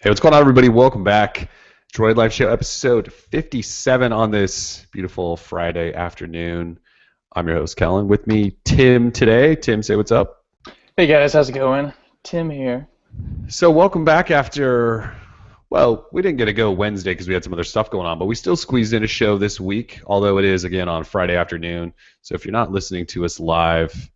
Hey, what's going on, everybody? Welcome back. Droid Live Show episode 57 on this beautiful Friday afternoon. I'm your host, Kellen. With me, Tim today. Tim, say what's up. Hey guys, how's it going? Tim here. So, welcome back after, well, we didn't get to go Wednesday because we had some other stuff going on, but we still squeezed in a show this week, although it is, again, on Friday afternoon. So, if you're not listening to us live,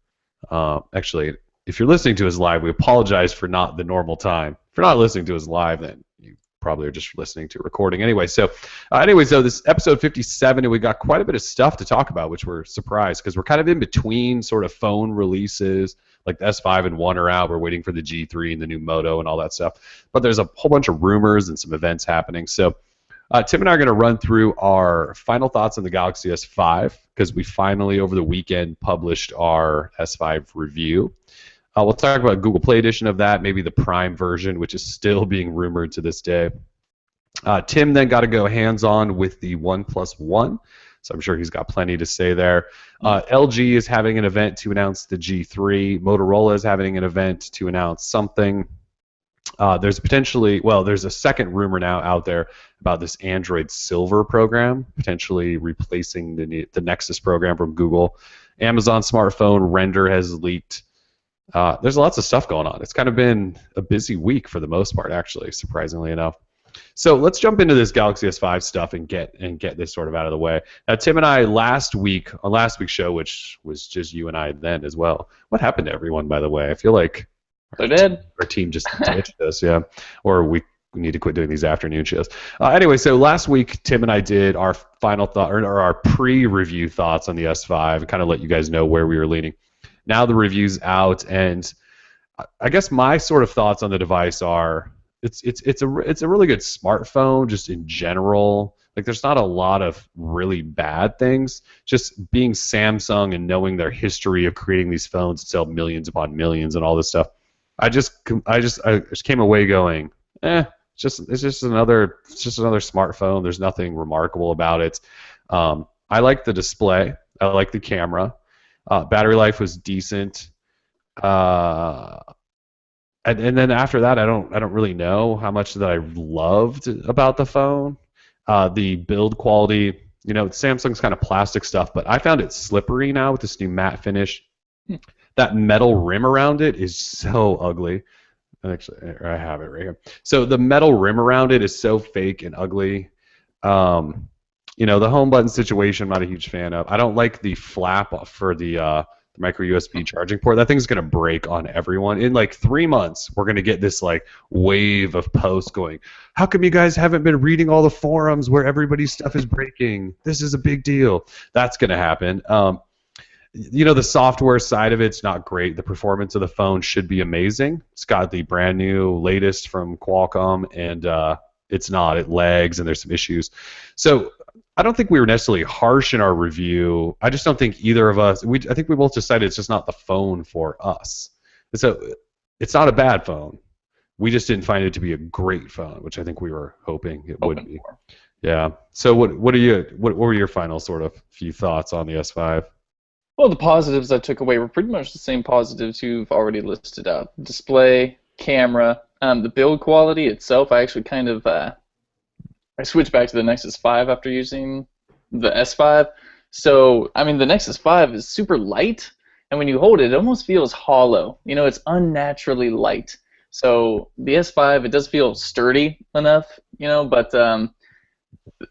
actually, if you're listening to us live, we apologize for not the normal time. If you're not listening to us live, then you probably are just listening to a recording anyway. So, this episode 57, and we got quite a bit of stuff to talk about, which we're surprised because we're kind of in between sort of phone releases. Like the S5 and One are out. We're waiting for the G3 and the new Moto and all that stuff. But there's a whole bunch of rumors and some events happening. So, Tim and I are going to run through our final thoughts on the Galaxy S5 because we finally, over the weekend, published our S5 review. We'll talk about Google Play edition of that, maybe the Prime version, which is still being rumored to this day. Tim then got to go hands-on with the OnePlus One, so I'm sure he's got plenty to say there. LG is having an event to announce the G3. Motorola is having an event to announce something. There's a second rumor now out there about this Android Silver program, potentially replacing the Nexus program from Google. Amazon smartphone render has leaked. There's lots of stuff going on. It's kind of been a busy week for the most part, actually, surprisingly enough. So let's jump into this Galaxy S5 stuff and get this sort of out of the way. Tim and I on last week's show, which was just you and I then as well. What happened to everyone, by the way? I feel like our team just ditched us, yeah. Or we need to quit doing these afternoon shows. So last week Tim and I did our final thought or our pre-review thoughts on the S5 and kind of let you guys know where we were leaning. Now the review's out, and I guess my sort of thoughts on the device are it's a really good smartphone just in general. Like there's not a lot of really bad things. Just being Samsung and knowing their history of creating these phones that sell millions upon millions and all this stuff, I just came away going, it's just another smartphone. There's nothing remarkable about it. I like the display. I like the camera. Battery life was decent, and then after that, I don't really know how much that I loved about the phone. The build quality, Samsung's kind of plastic stuff, but I found it slippery now with this new matte finish. That metal rim around it is so ugly. Actually, I have it right here. So the metal rim around it is so fake and ugly. The home button situation, I'm not a huge fan of. I don't like the flap for the micro USB charging port. That thing's going to break on everyone. In like 3 months, we're going to get this like wave of posts going, how come you guys haven't been reading all the forums where everybody's stuff is breaking? This is a big deal. That's going to happen. The software side of it's not great. The performance of the phone should be amazing. It's got the brand new latest from Qualcomm, and it's not. It lags, and there's some issues. So I don't think we were necessarily harsh in our review. I just don't think either of us. I think we both decided it's just not the phone for us. So it's not a bad phone. We just didn't find it to be a great phone, which I think we were hoping it would be. Yeah. So what were your final sort of few thoughts on the S5? Well, the positives I took away were pretty much the same positives you've already listed out. Display, camera, the build quality itself. I actually kind of I switched back to the Nexus 5 after using the S5. So, the Nexus 5 is super light, and when you hold it, it almost feels hollow. It's unnaturally light. So, the S5, it does feel sturdy enough, but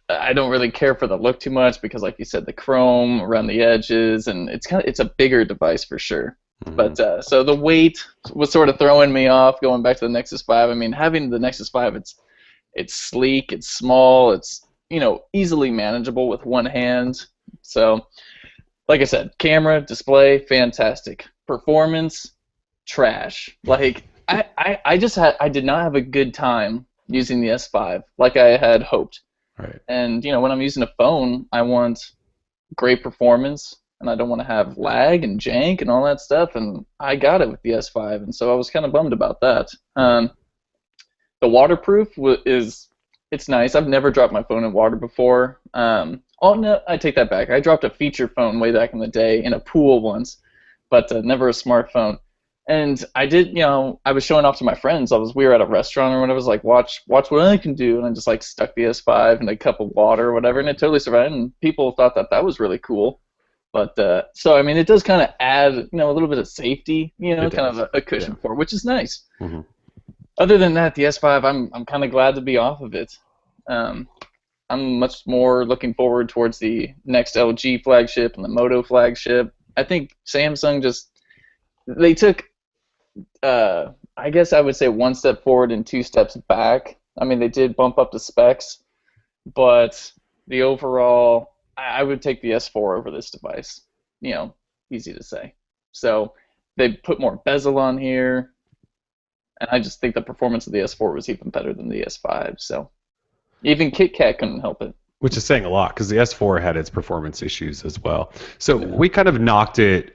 I don't really care for the look too much because, like you said, the chrome around the edges, and it's a bigger device for sure. Mm-hmm. But so the weight was sort of throwing me off going back to the Nexus 5. Having the Nexus 5, it's sleek, it's small, it's easily manageable with one hand. So, like I said, camera, display, fantastic. Performance, trash. Like I did not have a good time using the S5 like I had hoped. Right. And when I'm using a phone, I want great performance, and I don't want to have lag and jank and all that stuff. And I got it with the S5, and so I was kind of bummed about that. The waterproof it's nice. I've never dropped my phone in water before. Oh no, I take that back. I dropped a feature phone way back in the day in a pool once, but never a smartphone. And I did, I was showing off to my friends. We were at a restaurant or whatever. I was like, watch what I can do, and I just like stuck the S5 in a cup of water or whatever, and it totally survived. And people thought that was really cool. But so I mean, it does kind of add, a little bit of safety, It kind does. of a cushion for it, which is nice. Hmm. Other than that, the S5, I'm kind of glad to be off of it. Um, I'm much more looking forward towards the next LG flagship and the Moto flagship. I think Samsung they took, I guess I would say one step forward and two steps back. I mean, they did bump up the specs, but the overall, I would take the S4 over this device. Easy to say. So they put more bezel on here, and I just think the performance of the S4 was even better than the S5. So even KitKat couldn't help it. Which is saying a lot because the S4 had its performance issues as well. So Yeah. we kind of knocked it.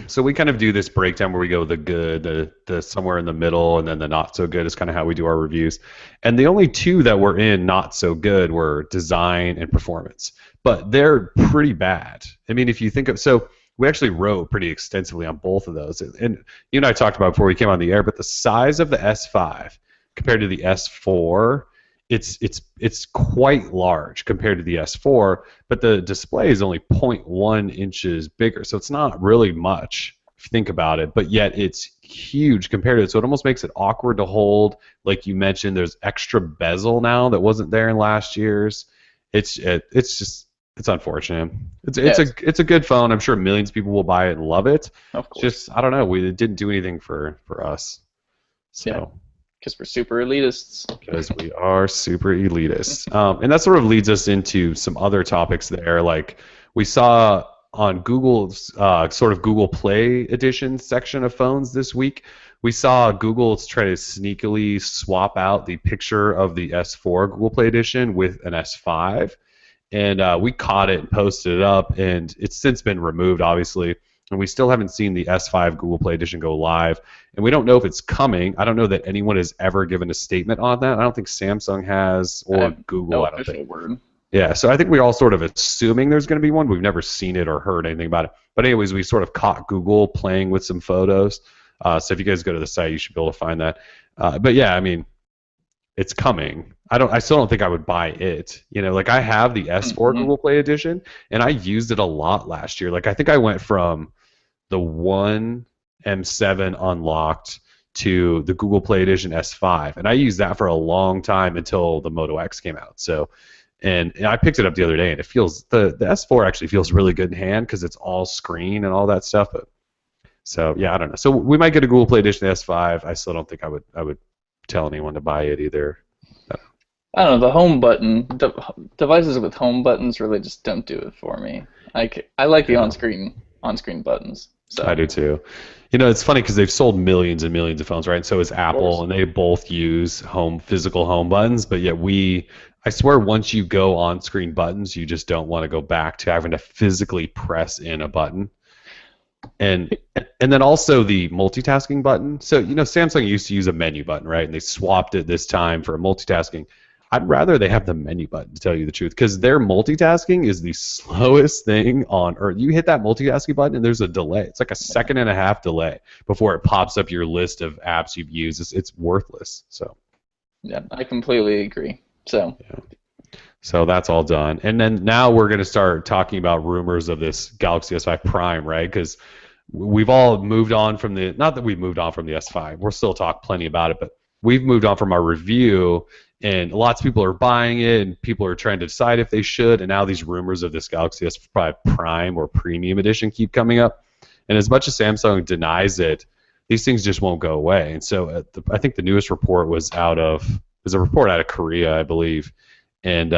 So we kind of do this breakdown where we go the good, the somewhere in the middle, and then the not so good is kind of how we do our reviews. And the only two that were in not so good were design and performance, but they're pretty bad. I mean, if you think of, so we actually wrote pretty extensively on both of those, and you and I talked about before we came on the air. But the size of the S5 compared to the S4, it's quite large compared to the S4, but the display is only zero point 0.1 inches bigger, so it's not really much if you think about it, but yet it's huge compared to it, so it almost makes it awkward to hold. Like you mentioned, there's extra bezel now that wasn't there in last year's. It's unfortunate. It's a good phone. I'm sure millions of people will buy it and love it. Of course. Just I don't know. It didn't do anything for us. So. Yeah. Because we're super elitists. Because we are super elitist. And that sort of leads us into some other topics there. Like we saw on Google's sort of Google Play edition section of phones this week, we saw Google try to sneakily swap out the picture of the S4 Google Play edition with an S5. And we caught it and posted it up, and it's since been removed, obviously. And we still haven't seen the S5 Google Play Edition go live. And we don't know if it's coming. I don't know that anyone has ever given a statement on that. I don't think Samsung has, or Google, I don't think. Word. Yeah, so I think we're all sort of assuming there's going to be one. We've never seen it or heard anything about it. But anyways, we sort of caught Google playing with some photos. So if you guys go to the site, you should be able to find that. But yeah, I mean, it's coming. I still don't think I would buy it. Like I have the S4 Google Play Edition, and I used it a lot last year. Like I think I went from the One M7 unlocked to the Google Play Edition S5, and I used that for a long time until the Moto X came out. So, and I picked it up the other day, and it feels the S4 actually feels really good in hand because it's all screen and all that stuff. But so yeah, I don't know. So we might get a Google Play Edition S5. I still don't think I would tell anyone to buy it either. I don't know, the home button, devices with home buttons really just don't do it for me. I like the on-screen buttons. So. I do too. It's funny because they've sold millions and millions of phones, right? And so is Apple, and they both use physical home buttons. But yet I swear, once you go on-screen buttons, you just don't want to go back to having to physically press in a button. And then also the multitasking button. So Samsung used to use a menu button, right? And they swapped it this time for multitasking. I'd rather they have the menu button, to tell you the truth, because their multitasking is the slowest thing on earth. You hit that multitasking button, and there's a delay. It's like a 1.5-second delay before it pops up your list of apps you've used. It's worthless. So. Yeah, I completely agree. So. Yeah. So that's all done. And then now we're going to start talking about rumors of this Galaxy S5 Prime, right? Because we've all moved on from not that we've moved on from the S5. We'll still talk plenty about it, but we've moved on from our review. And lots of people are buying it, and people are trying to decide if they should. And now these rumors of this Galaxy S5 Prime or Premium Edition keep coming up. And as much as Samsung denies it, these things just won't go away. And so I think the newest report was a report out of Korea, I believe, and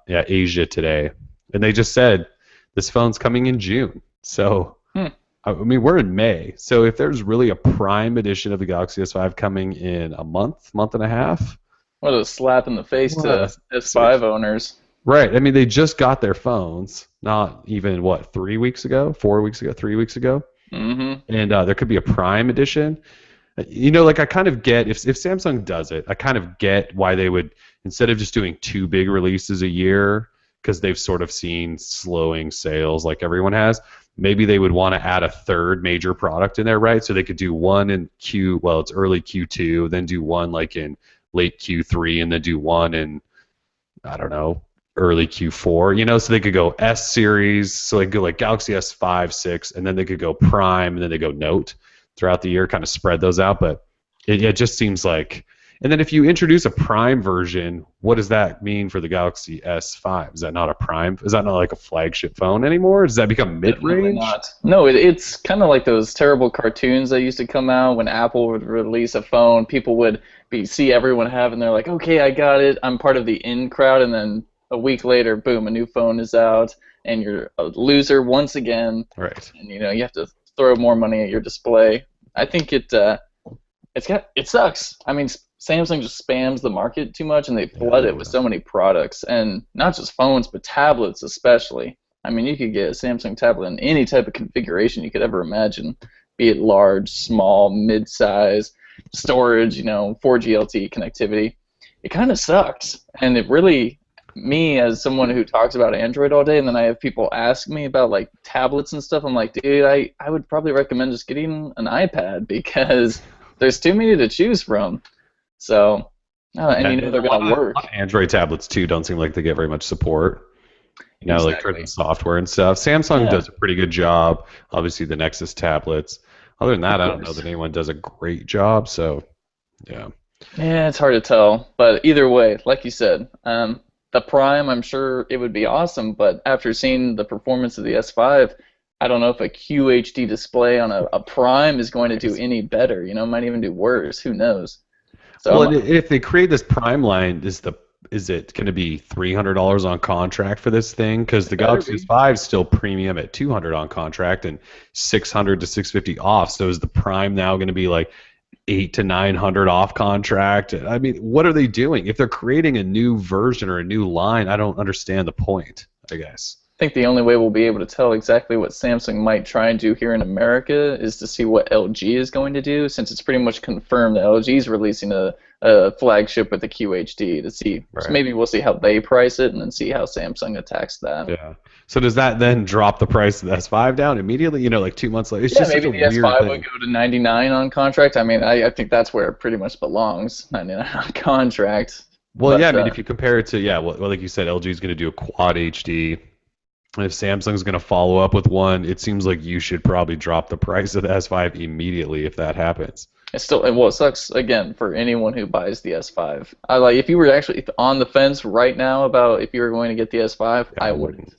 Asia today. And they just said this phone's coming in June. So, I mean, we're in May. So if there's really a Prime Edition of the Galaxy S5 coming in a month and a half, what a slap in the face to S5 owners. Right. I mean, they just got their phones, not even, 3 weeks ago, 4 weeks ago, 3 weeks ago? Mm-hmm. And there could be a Prime edition. Like I kind of get, if Samsung does it, I kind of get why they would, instead of just doing 2 big releases a year, because they've sort of seen slowing sales like everyone has, maybe they would want to add a third major product in there, right? So they could do one in it's early Q2, then do one like in late Q3, and then do one in, I don't know, early Q4, so they could go S series, so they could go like Galaxy S5, 6, and then they could go Prime, and then they go Note throughout the year, kind of spread those out. But it just seems like, and then if you introduce a Prime version, what does that mean for the Galaxy S5? Is that not a Prime? Is that not like a flagship phone anymore? Does that become mid-range? Not. No, it's kind of like those terrible cartoons that used to come out when Apple would release a phone. People would see everyone have, and they're like, okay, I got it. I'm part of the in crowd, and then a week later, boom, a new phone is out, and you're a loser once again. Right. And you have to throw more money at your display. I think it sucks. I mean, Samsung just spams the market too much, and they flood it with so many products, and not just phones, but tablets especially. I mean, you could get a Samsung tablet in any type of configuration you could ever imagine, be it large, small, mid-size, storage, 4G LTE connectivity. It kind of sucks, and it really, me as someone who talks about Android all day, and then I have people ask me about like tablets and stuff, I'm like, dude, I would probably recommend just getting an iPad because there's too many to choose from. So, and they're going to work. Android tablets, too, don't seem like they get very much support. Exactly. Like for the software and stuff. Samsung does a pretty good job. Obviously, the Nexus tablets. Other than that, I don't know that anyone does a great job. So, yeah. Yeah, it's hard to tell. But either way, like you said, the Prime, I'm sure it would be awesome. But after seeing the performance of the S5, I don't know if a QHD display on a Prime is going to do any better. It might even do worse. Who knows? So well, if they create this Prime line, is it going to be $300 on contract for this thing? Because the Galaxy S5 is still premium at $200 on contract and $600 to $650 off. So is the Prime now going to be like $800 to $900 off contract? I mean, what are they doing? If they're creating a new version or a new line, I don't understand the point, I guess. I think the only way we'll be able to tell exactly what Samsung might try and do here in America is to see what LG is going to do, since it's pretty much confirmed that LG is releasing a flagship with the QHD to see. Right. So maybe we'll see how they price it and then see how Samsung attacks that. Yeah. So does that then drop the price of the S5 down immediately? Like 2 months later? It's just maybe such a the weird S5 thing. would go to $99 on contract. I mean, I think that's where it pretty much belongs, $99 on contract. Well, I mean, if you compare it to, like you said, LG is going to do a Quad HD. And if Samsung's going to follow up with one, it seems like you should probably drop the price of the S5 immediately if that happens. It sucks again for anyone who buys the S5. If you were actually on the fence right now about if you were going to get the S5, I wouldn't.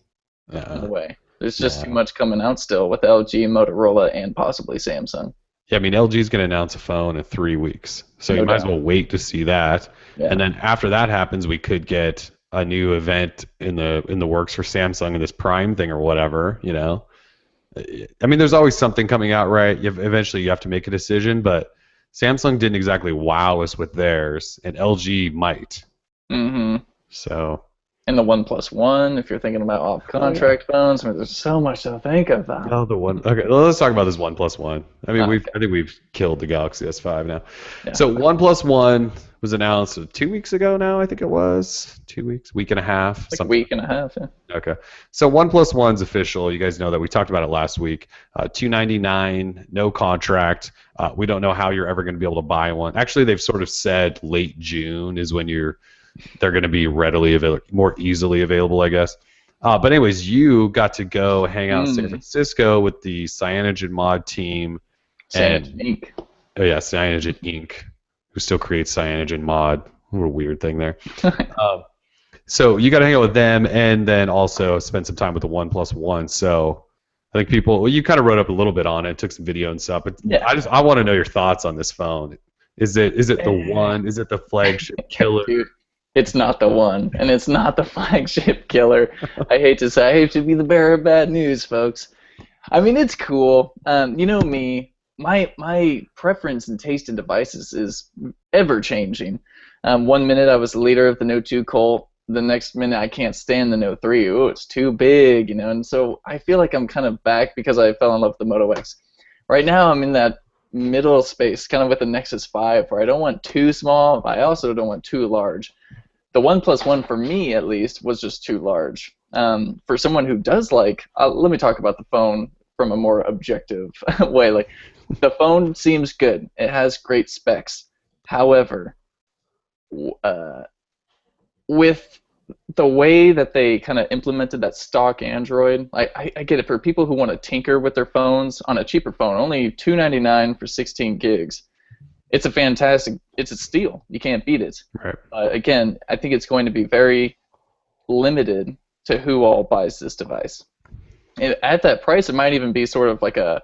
No way. There's just too much coming out still with LG, Motorola, and possibly Samsung. Yeah, I mean, LG's going to announce a phone in 3 weeks, so you might as well wait to see that. Yeah. And then after that happens, we could get a new event in the works for Samsung and this Prime thing or whatever, I mean, there's always something coming out, right? Eventually you have to make a decision, but Samsung didn't exactly wow us with theirs, and LG might. Mm-hmm. So. And the OnePlus One, if you're thinking about off-contract phones, I mean, there's so much to think about. Oh, the one. Okay, well, let's talk about this OnePlus One. I mean, I think we've killed the Galaxy S5 now. Yeah. So OnePlus One was announced 2 weeks ago now. I think it was 2 weeks, week and a half. Like a week and a half. Yeah. Okay. So OnePlus One's official. You guys know that we talked about it last week. $299, no contract. We don't know how you're ever going to be able to buy one. Actually, they've sort of said late June is when they're going to be readily available, more easily available, I guess. But anyways, you got to go hang out in San Francisco with the CyanogenMod team. Cyanogen Inc. Oh yeah, Cyanogen Inc., who still creates CyanogenMod. What a weird thing there. So you got to hang out with them, and then also spend some time with the OnePlus One. So I think you kind of wrote up a little bit on it, took some video and stuff. But I want to know your thoughts on this phone. Is it the one? Is it the flagship killer? Dude. It's not the one, and it's not the flagship killer. I hate to be the bearer of bad news, folks. I mean, it's cool. You know me, my preference and taste in devices is ever changing. 1 minute I was the leader of the Note 2 cult. The next minute I can't stand the Note 3. Oh, it's too big, And so I feel like I'm kind of back because I fell in love with the Moto X. Right now I'm in that middle space, kind of with the Nexus 5, where I don't want too small, but I also don't want too large. The OnePlus One, for me at least, was just too large. For someone who does let me talk about the phone from a more objective way. Like, the phone seems good. It has great specs. However, with the way that they kind of implemented that stock Android, I get it. For people who want to tinker with their phones on a cheaper phone, only $299 for 16 gigs. It's a steal. You can't beat it. Right. Again, I think it's going to be very limited to who all buys this device. And at that price, it might even be sort of like an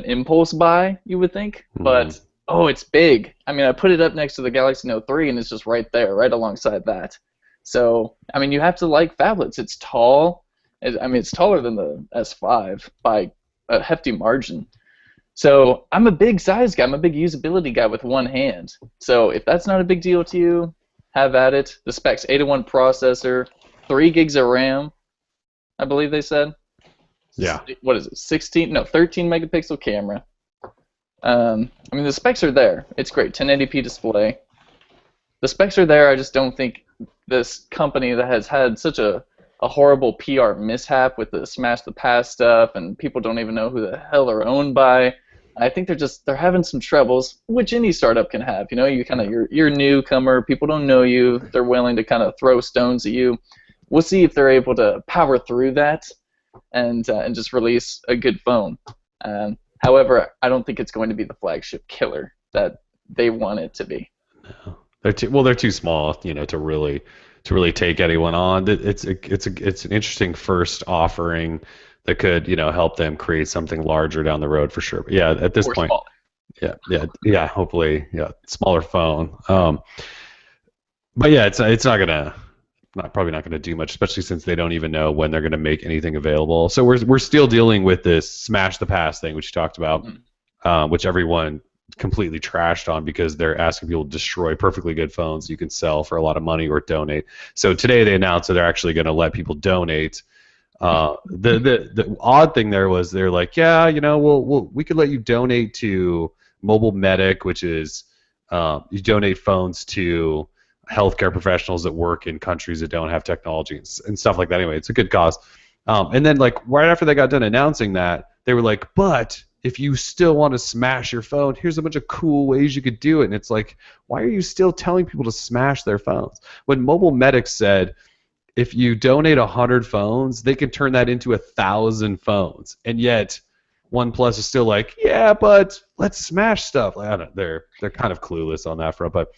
impulse buy, you would think. Mm-hmm. But, oh, it's big. I mean, I put it up next to the Galaxy Note 3, and it's just right there, right alongside that. So, I mean, you have to like phablets. It's tall. It's taller than the S5 by a hefty margin. So I'm a big size guy. I'm a big usability guy with one hand. So if that's not a big deal to you, have at it. The specs: 801 processor, 3 gigs of RAM, I believe they said. Yeah. What is it? 13 megapixel camera. I mean, the specs are there. It's great. 1080p display. The specs are there. I just don't think this company that has had such a horrible PR mishap with the Smash the Pass stuff, and people don't even know who the hell they're owned by. I think they're having some troubles, which any startup can have. You know, you're a newcomer, people don't know you, they're willing to kind of throw stones at you. We'll see if they're able to power through that and just release a good phone. However, I don't think it's going to be the flagship killer that they want it to be. No. They're too small, you know, to really take anyone on. It's an interesting first offering that could, you know, help them create something larger down the road for sure. But yeah, at this point, smaller. yeah, hopefully, yeah, smaller phone. But yeah, it's probably not gonna do much, especially since they don't even know when they're gonna make anything available. So we're still dealing with this Smash the Pass thing, which you talked about, which everyone completely trashed on because they're asking people to destroy perfectly good phones you can sell for a lot of money or donate. So today they announced that they're actually going to let people donate. The odd thing there was they're like, yeah, you know, we could let you donate to Mobile Medic, which is you donate phones to healthcare professionals that work in countries that don't have technology and stuff like that. Anyway, it's a good cause. And then like right after they got done announcing that, they were like, but if you still want to smash your phone, here's a bunch of cool ways you could do it. And it's like, why are you still telling people to smash their phones? When Mobile Medic said, if you donate 100 phones, they can turn that into 1,000 phones. And yet, OnePlus is still like, yeah, but let's smash stuff. Like, I don't know, they're kind of clueless on that front. But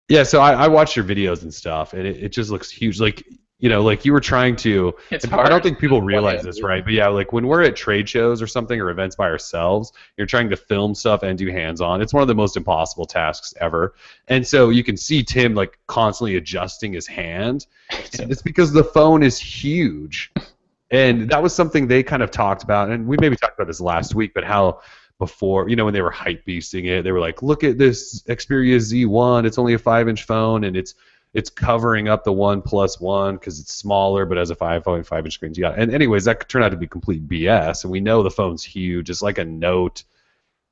yeah, so I watched your videos and stuff, and it just looks huge. Like, you know, like you were trying to. I don't think people realize this, right? But yeah, like when we're at trade shows or something or events by ourselves, you're trying to film stuff and do hands-on. It's one of the most impossible tasks ever. And so you can see Tim like constantly adjusting his hand. And it's because the phone is huge. And that was something they kind of talked about, and we maybe talked about this last week, but how before, you know, when they were hype beasting it, they were like, look at this Xperia Z1, it's only a 5-inch phone, and it's covering up the OnePlus One because it's smaller but has a 5.5-inch screen. Yeah. And anyways, that could turn out to be complete BS, and we know the phone's huge. It's like a Note.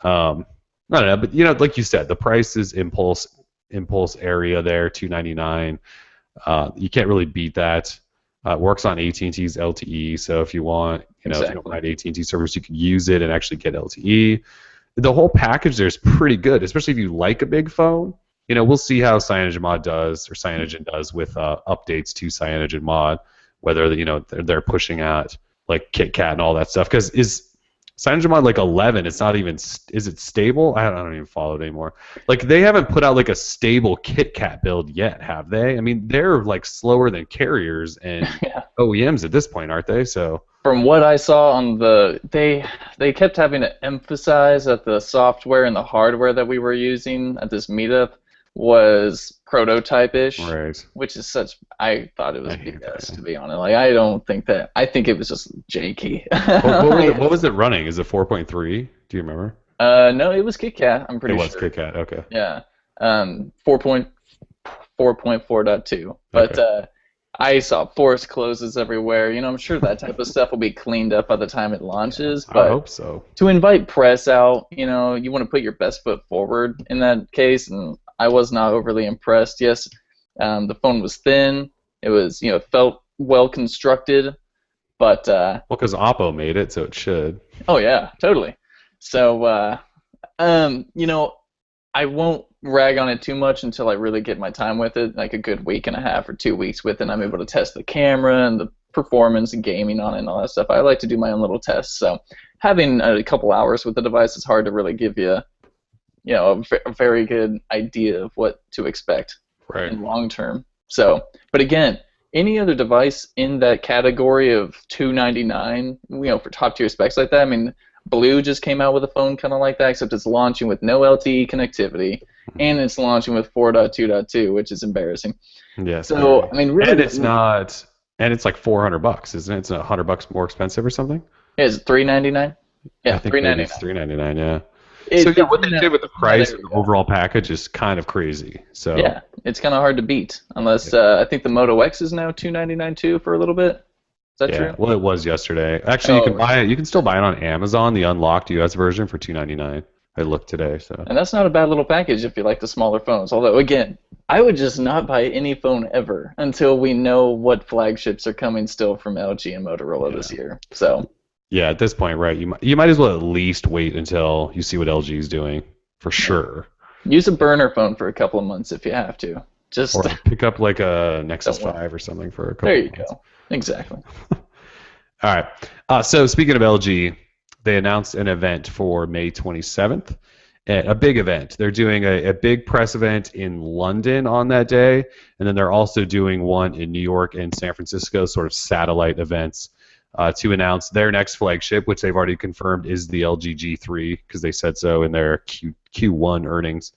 I don't know, but you know, like you said, the price is impulse area there, $299. You can't really beat that. It works on AT&T's LTE, so if you want, you know, if you don't mind AT&T service, you can use it and actually get LTE. The whole package there is pretty good, especially if you like a big phone. You know, we'll see how CyanogenMod does with updates to CyanogenMod, whether, you know, they're pushing out like KitKat and all that stuff. Because is CyanogenMod like 11? It's not even. Is it stable? I don't even follow it anymore. Like they haven't put out like a stable KitKat build yet, have they? I mean, they're like slower than carriers and OEMs at this point, aren't they? So from what I saw on they kept having to emphasize that the software and the hardware that we were using at this meetup was prototype-ish, right. Which is such. I thought it was BS, to be honest. Like I don't think that. I think it was just janky. What was it running? Is it 4.3? Do you remember? No, it was KitKat. I'm pretty sure. It was KitKat. Okay. Yeah. 4.4.2. But I saw forced closes everywhere. You know, I'm sure that type of stuff will be cleaned up by the time it launches. But I hope so. To invite press out, you know, you want to put your best foot forward in that case, and I was not overly impressed. Yes, the phone was thin. It was, you know, felt well constructed, But Well, because Oppo made it, so it should. oh yeah, totally. So you know, I won't rag on it too much until I really get my time with it, like a good week and a half or 2 weeks with it. And I'm able to test the camera and the performance and gaming on it and all that stuff. I like to do my own little tests. So having a couple hours with the device is hard to really give you, a very good idea of what to expect Right. in long term. So, but again, any other device in that category of 299, for top tier specs like that. I mean, Blue just came out with a phone kind of like that, except it's launching with no LTE connectivity, and it's launching with 4.2.2, which is embarrassing. Yes. So, Very. I mean, really, And it's not. And it's like $400, isn't it? It's $100 more expensive or something. is it 399? Yeah, I think maybe 399. it's $399. Yeah. It, So yeah, it's what in they that- did with the yeah, price there and you the go. overall package is kind of crazy. So Yeah, it's kind of hard to beat, unless I think the Moto X is now 299 too for a little bit. Is that yeah, true? well, it was yesterday. Actually, you can Oh, buy it. You can still buy it on Amazon, the unlocked US version for $299. I looked today, so and that's not a bad little package if you like the smaller phones. Although, again, I would just not buy any phone ever until we know what flagships are coming still from LG and Motorola this year. So, yeah, at this point, right? You might as well at least wait until you see what LG is doing for sure, use a burner phone for a couple of months if you have to. Just or pick up like a Nexus Don't worry. 5 or something for a couple. there you of months. go. Exactly. All right. So speaking of LG, they announced an event for May 27th, a big event. They're doing a big press event in London on that day, and then they're also doing one in New York and San Francisco, sort of satellite events, to announce their next flagship, which they've already confirmed is the LG G3 because they said so in their Q1 earnings.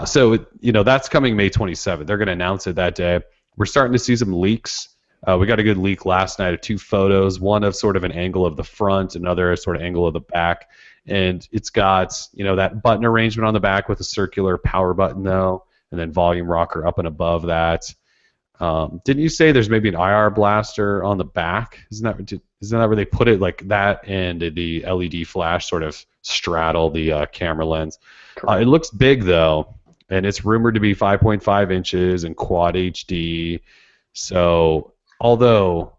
So that's coming May 27th. They're going to announce it that day. We're starting to see some leaks. We got a good leak last night of two photos, one of sort of an angle of the front, another sort of angle of the back. And it's got, that button arrangement on the back with a circular power button, though, and then volume rocker up and above that. Didn't you say there's maybe an IR blaster on the back? Isn't that where they put it, like that and the LED flash sort of straddle the camera lens? It looks big, though, and it's rumored to be 5.5 inches and quad HD. So, although,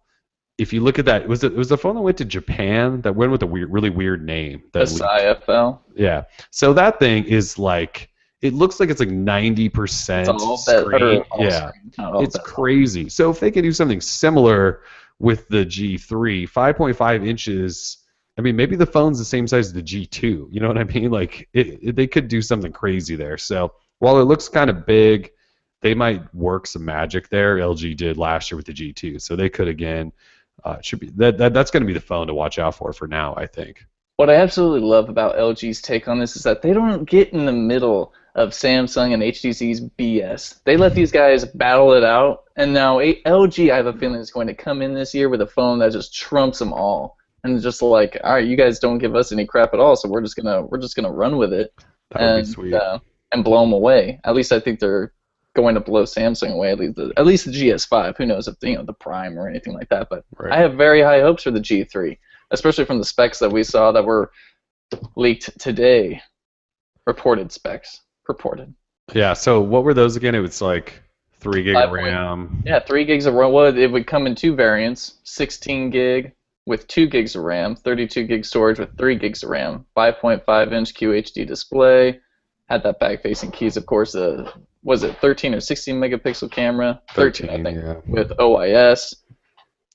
if you look at that, it was the phone that went to Japan that went with a really weird name. That leaked. SIFL. Yeah. So that thing is like, it looks like it's like 90% screen. Yeah. It's crazy. So if they can do something similar with the G3, 5.5 inches. I mean, maybe the phone's the same size as the G2. You know what I mean? Like, they could do something crazy there. So while it looks kind of big, they might work some magic there. LG did last year with the G2, so they could again. It should be that's going to be the phone to watch out for now, I think. What I absolutely love about LG's take on this is that they don't get in the middle of Samsung and HTC's BS. They let these guys battle it out, and now LG, I have a feeling, is going to come in this year with a phone that just trumps them all, and just like, all right, you guys don't give us any crap at all, so we're just gonna run with it, That would be sweet. And blow them away. At least I think they're going to blow Samsung away. At least the GS5. Who knows if the Prime or anything like that? But Right. I have very high hopes for the G3, especially from the specs that we saw that were leaked today. Reported specs. Purported. Yeah. So what were those again? It was like 3 gig of RAM. Yeah, 3 gigs of RAM. Well, it would come in two variants: 16 gig with 2 gigs of RAM, 32 gig storage with 3 gigs of RAM, 5.5-inch QHD display. Had that back-facing keys, of course. Was it 13 or 16 megapixel camera? 13, I think, yeah. with OIS.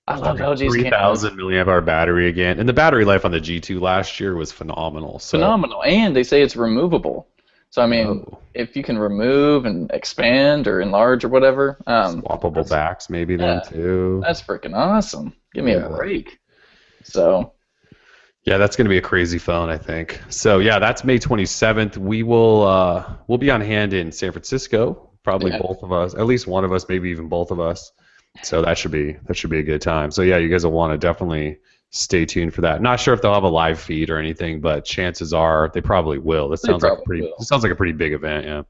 I love LG's 3,000 milliamp hour battery again, and the battery life on the G2 last year was phenomenal. So. Phenomenal, and they say it's removable. So I mean, if you can remove and expand or enlarge or whatever, swappable backs maybe then too. That's freaking awesome. Give me a break. So. Yeah, that's going to be a crazy phone, I think. So yeah, that's May 27th. We'll be on hand in San Francisco, probably both of us, at least one of us, maybe even both of us. So that should be a good time. So yeah, you guys will want to definitely stay tuned for that. Not sure if they'll have a live feed or anything, but chances are they probably will. This sounds like a pretty big event, yeah.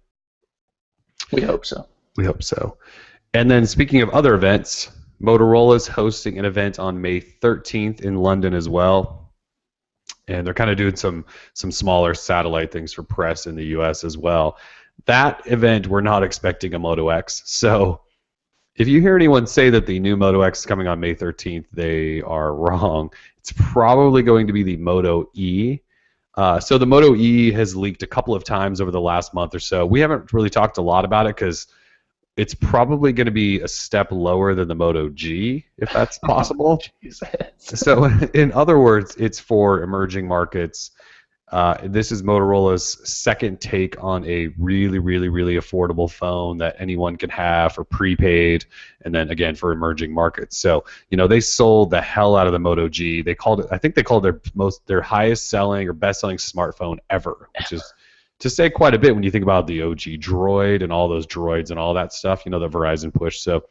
We hope so. We hope so. And then speaking of other events, Motorola's hosting an event on May 13th in London as well. And they're kind of doing some smaller satellite things for press in the U.S. as well. That event, we're not expecting a Moto X. So If you hear anyone say that the new Moto X is coming on May 13th, they are wrong. It's probably going to be the Moto E. So the Moto E has leaked a couple of times over the last month or so. We haven't really talked a lot about it because it's probably going to be a step lower than the Moto G, if that's possible. Jesus. So, in other words, it's for emerging markets. This is Motorola's second take on a really, really, really affordable phone that anyone can have for prepaid, and then again for emerging markets. So, they sold the hell out of the Moto G. They called it, I think they called it their highest selling or best selling smartphone ever, which is to say quite a bit when you think about the OG Droid and all those droids and all that stuff. The Verizon push. So.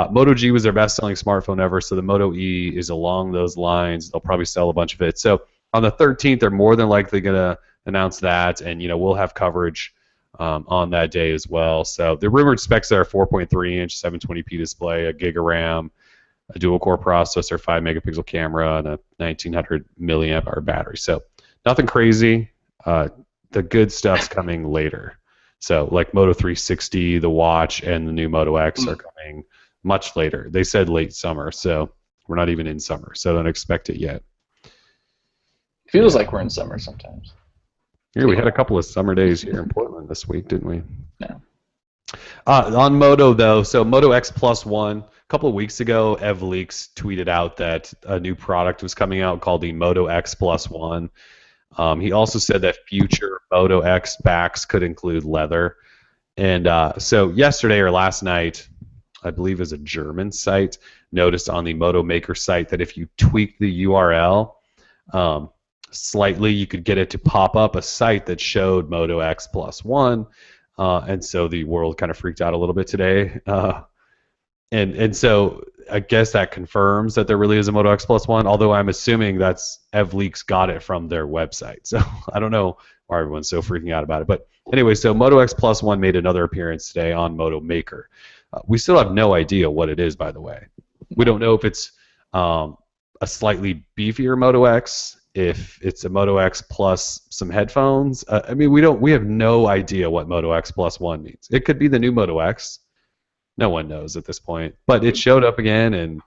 Moto G was their best-selling smartphone ever, so the Moto E is along those lines. They'll probably sell a bunch of it. So on the 13th, they're more than likely going to announce that, and we'll have coverage on that day as well. So the rumored specs are 4.3-inch 720p display, a gig of RAM, a dual-core processor, 5-megapixel camera, and a 1900 milliamp hour battery. So nothing crazy. The good stuff's coming later. So like Moto 360, the watch, and the new Moto X are coming much later. They said late summer, so we're not even in summer, so don't expect it yet. Feels like we're in summer sometimes. Yeah, we had a couple of summer days here in Portland this week, didn't we? Yeah. On Moto, though, so Moto X Plus One, a couple of weeks ago, EvLeaks tweeted out that a new product was coming out called the Moto X Plus One. He also said that future Moto X backs could include leather. And so yesterday or last night, I believe is a German site, noticed on the Moto Maker site that if you tweak the URL slightly, you could get it to pop up a site that showed Moto X Plus One, and so the world kind of freaked out a little bit today. And so I guess that confirms that there really is a Moto X Plus One, although I'm assuming that's EvLeaks got it from their website. So I don't know why everyone's so freaking out about it. But anyway, so Moto X Plus One made another appearance today on Moto Maker. We still have no idea what it is, by the way. We don't know if it's a slightly beefier Moto X, if it's a Moto X plus some headphones. We have no idea what Moto X Plus One means. It could be the new Moto X. No one knows at this point. But it showed up again, and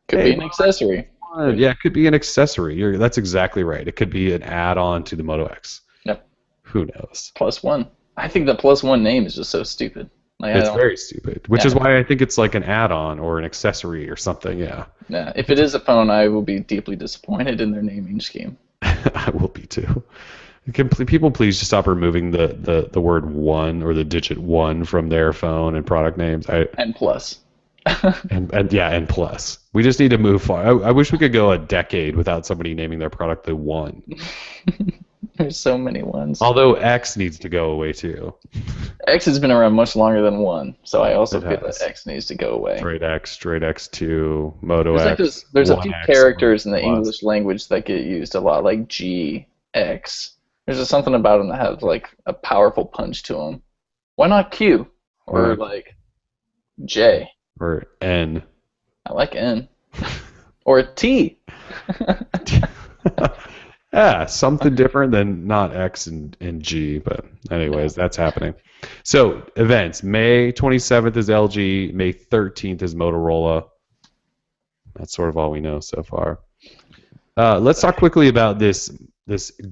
could be an accessory. Yeah, it could be an accessory. That's exactly right. It could be an add-on to the Moto X. Yep. Who knows? Plus One. I think the Plus One name is just so stupid. It's very stupid, which is why I think it's like an add-on or an accessory or something, yeah. Yeah, if it is a phone, I will be deeply disappointed in their naming scheme. I will be too. People please just stop removing the word one or the digit one from their phone and product names. And plus. and plus. We just need to move far. I wish we could go a decade without somebody naming their product the One. There's so many ones. Although X needs to go away too. X has been around much longer than One, so I also feel that X needs to go away. Droid X2, Moto X. There's a few characters in the English language that get used a lot, like G, X. There's just something about them that have like a powerful punch to them. Why not Q or like J or N? I like N or T. Yeah, something different than not X and G, but anyways, that's happening. So, events. May 27th is LG, May 13th is Motorola. That's sort of all we know so far. Let's talk quickly about this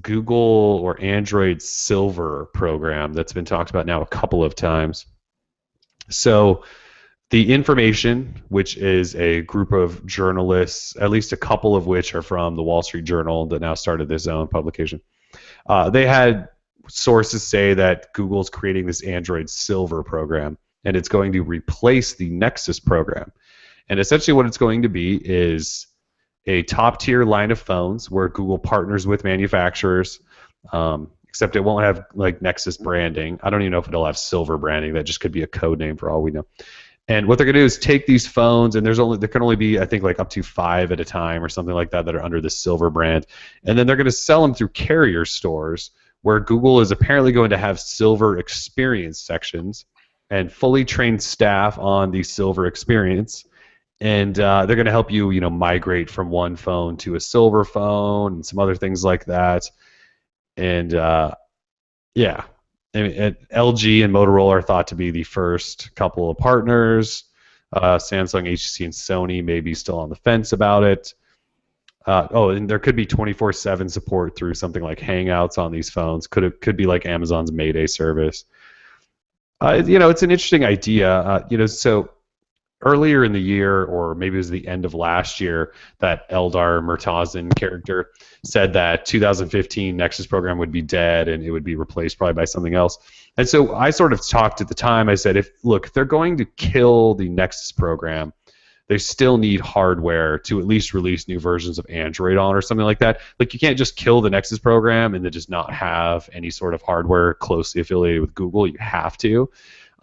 Google or Android Silver program that's been talked about now a couple of times. So, The Information, which is a group of journalists, at least a couple of which are from the Wall Street Journal that now started this own publication, they had sources say that Google's creating this Android Silver program, and it's going to replace the Nexus program. And essentially what it's going to be is a top-tier line of phones where Google partners with manufacturers, except it won't have like Nexus branding. I don't even know if it'll have Silver branding. That just could be a code name for all we know. And what they're going to do is take these phones, and there can only be, I think, like up to 5 at a time or something like that are under the Silver brand. And then they're going to sell them through carrier stores where Google is apparently going to have Silver experience sections and fully trained staff on the Silver experience. And they're going to help you, migrate from one phone to a Silver phone and some other things like that. And, yeah. LG and Motorola are thought to be the first couple of partners. Samsung, HTC, and Sony may be still on the fence about it. And there could be 24/7 support through something like Hangouts on these phones. Could be like Amazon's Mayday service. It's an interesting idea. So earlier in the year, or maybe it was the end of last year, that Eldar Murtazan character said that 2015 Nexus program would be dead and it would be replaced probably by something else. And so I sort of talked at the time. I said, if they're going to kill the Nexus program, they still need hardware to at least release new versions of Android on or something like that. Like, you can't just kill the Nexus program and then just not have any sort of hardware closely affiliated with Google. You have to.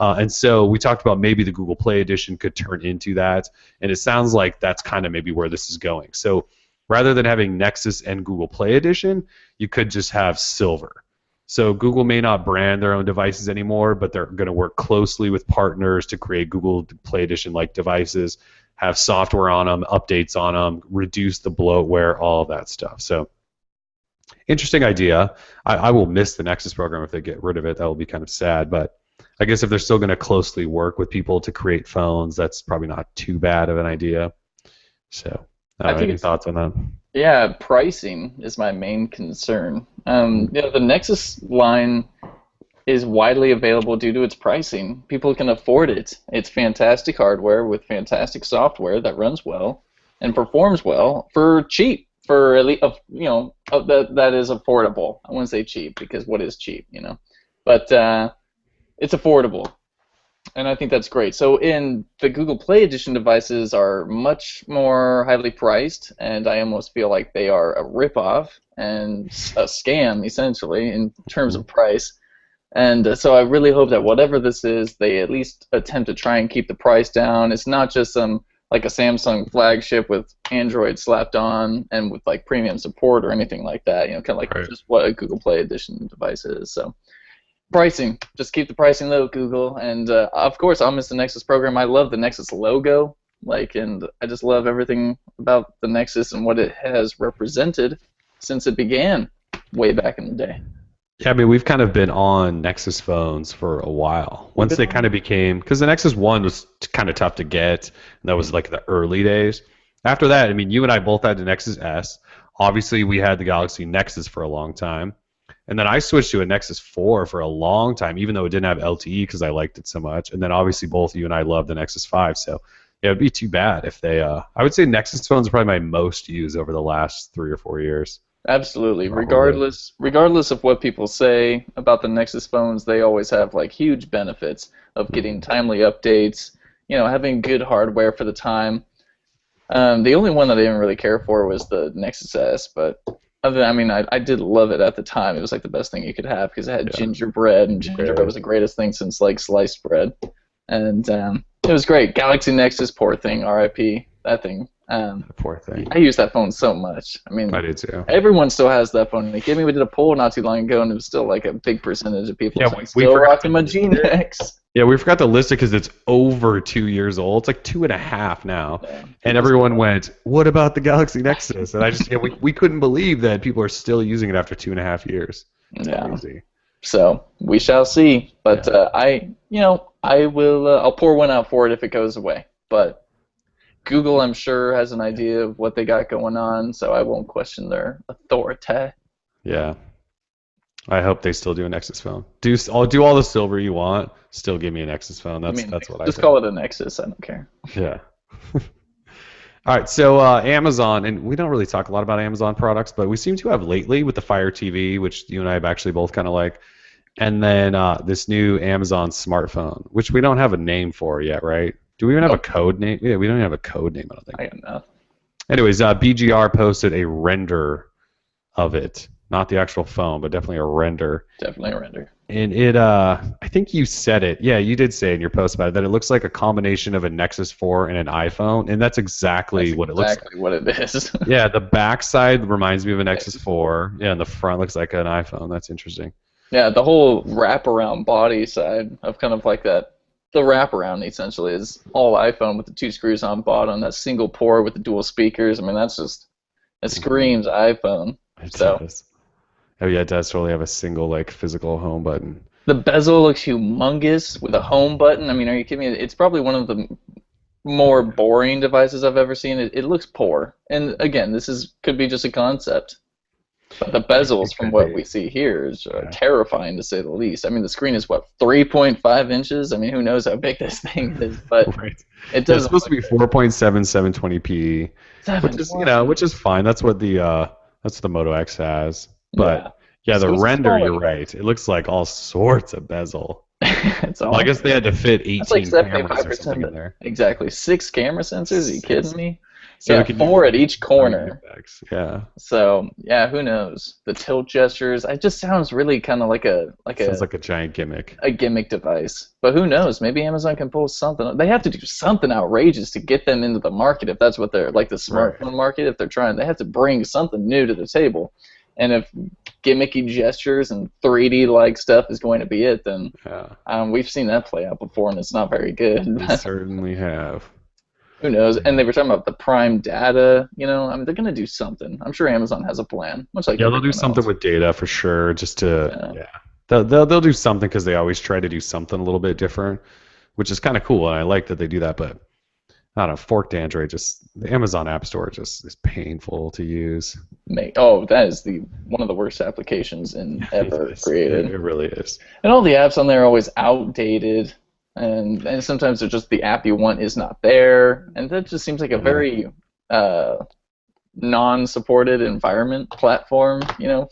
And so we talked about maybe the Google Play Edition could turn into that, and it sounds like that's kind of maybe where this is going. So rather than having Nexus and Google Play Edition, you could just have Silver. So Google may not brand their own devices anymore, but they're going to work closely with partners to create Google Play Edition-like devices, have software on them, updates on them, reduce the bloatware, all of that stuff. So interesting idea. I will miss the Nexus program if they get rid of it. That will be kind of sad, but I guess if they're still going to closely work with people to create phones, that's probably not too bad of an idea. So, any thoughts on that? Yeah, pricing is my main concern. The Nexus line is widely available due to its pricing. People can afford it. It's fantastic hardware with fantastic software that runs well and performs well for cheap. For at least, that is affordable. I wouldn't say cheap, because what is cheap, But it's affordable, and I think that's great. So in the Google Play Edition devices are much more highly priced, and I almost feel like they are a ripoff and a scam, essentially, in terms of price. And so I really hope that whatever this is, they at least attempt to try and keep the price down. It's not just like a Samsung flagship with Android slapped on and with like premium support or anything like that. Kind of like just what a Google Play Edition device is. So pricing, just keep the pricing low, Google. And of course, I'll miss the Nexus program. I love the Nexus logo, and I just love everything about the Nexus and what it has represented since it began way back in the day. Yeah, I mean, we've kind of been on Nexus phones for a while. Once they kind of became, because the Nexus One was kind of tough to get, and that was like the early days. After that, I mean, you and I both had the Nexus S. Obviously, we had the Galaxy Nexus for a long time. And then I switched to a Nexus 4 for a long time, even though it didn't have LTE because I liked it so much. And then obviously both you and I loved the Nexus 5. So yeah, it'd be too bad if they. I would say Nexus phones are probably my most used over the last 3 or 4 years. Absolutely. Regardless of what people say about the Nexus phones, they always have like huge benefits of getting timely updates, having good hardware for the time. The only one that I didn't really care for was the Nexus S, but I did love it at the time. It was like the best thing you could have because it had gingerbread, and gingerbread was the greatest thing since like sliced bread. And it was great. Galaxy Nexus, poor thing, RIP, that thing. Poor thing. I use that phone so much. I mean, I do too. Everyone still has that phone. We did a poll not too long ago, and it was still like a big percentage of people still rocking my G-Nex. Yeah, we forgot to list it because it's over 2 years old. It's like 2.5 now. Yeah. And everyone went, what about the Galaxy Nexus? And we couldn't believe that people are still using it after 2.5 years. It's crazy. So we shall see. But I will. I'll pour one out for it if it goes away. But Google, I'm sure, has an idea of what they got going on, so I won't question their authority. Yeah. I hope they still do a Nexus phone. I'll do all the silver you want. Still give me a Nexus phone. That's what I think. Just call it a Nexus. I don't care. Yeah. All right. So Amazon, and we don't really talk a lot about Amazon products, but we seem to have lately with the Fire TV, which you and I have actually both kind of like, and then this new Amazon smartphone, which we don't have a name for yet, right? Do we even have a code name? Yeah, we don't even have a code name, I don't think. I don't know. Anyways, BGR posted a render of it. Not the actual phone, but definitely a render. Definitely a render. And it, I think you said it. Yeah, you did say in your post about it that it looks like a combination of a Nexus 4 and an iPhone, and that's exactly what it looks like. Exactly what it is. Yeah, the backside reminds me of a Nexus 4. Yeah, and the front looks like an iPhone. That's interesting. Yeah, the whole wraparound body side of kind of like that. The wraparound essentially is all iPhone with the 2 screws on bottom, that single port with the dual speakers. I mean, it screams iPhone. It does. Oh yeah, it does totally have a single like physical home button. The bezel looks humongous with a home button. I mean, are you kidding me? It's probably one of the more boring devices I've ever seen. It looks poor. And again, could be just a concept. But the bezels, It from could what be. we see here, is Yeah. terrifying to say the least. I mean, the screen is what, 3.5 inches? I mean, who knows how big this thing is? But Right. it Yeah, it's doesn't supposed to look be good. 4.7 720p, which is 720. which is fine. That's what the Moto X has. Yeah. But yeah, the So it's a render, smaller you're right. It looks like all sorts of bezel. It's Well, I guess they awful. had to fit That's like 18 cameras or something 75%. in there. Exactly. 6 camera sensors? Are you Six. kidding me? So Yeah, it can use 4 at each corner. UX. Yeah. So yeah, who knows? The tilt gestures. It just sounds really kind of like a Sounds like a giant gimmick. gimmick device. But who knows? Maybe Amazon can pull something. They have to do something outrageous to get them into the market. If that's what they're like, the Right. smartphone market. If they're trying, they have to bring something new to the table. And if gimmicky gestures and 3D like stuff is going to be it, then Yeah. we've seen that play out before, and it's not very good. We certainly have. Who knows? And they were talking about the Prime data. I mean, they're going to do something. I'm sure Amazon has a plan, much like Yeah, they'll do everyone something else. with data for sure. Just to Yeah. yeah, they'll do something because they always try to do something a little bit different, which is kind of cool, and I like that they do that. But I don't know, forked Android, just the Amazon App Store just is painful to use. That is one of the worst applications ever created. It really is. And all the apps on there are always outdated, and sometimes they're just the app you want is not there, and that just seems like a very non-supported environment platform,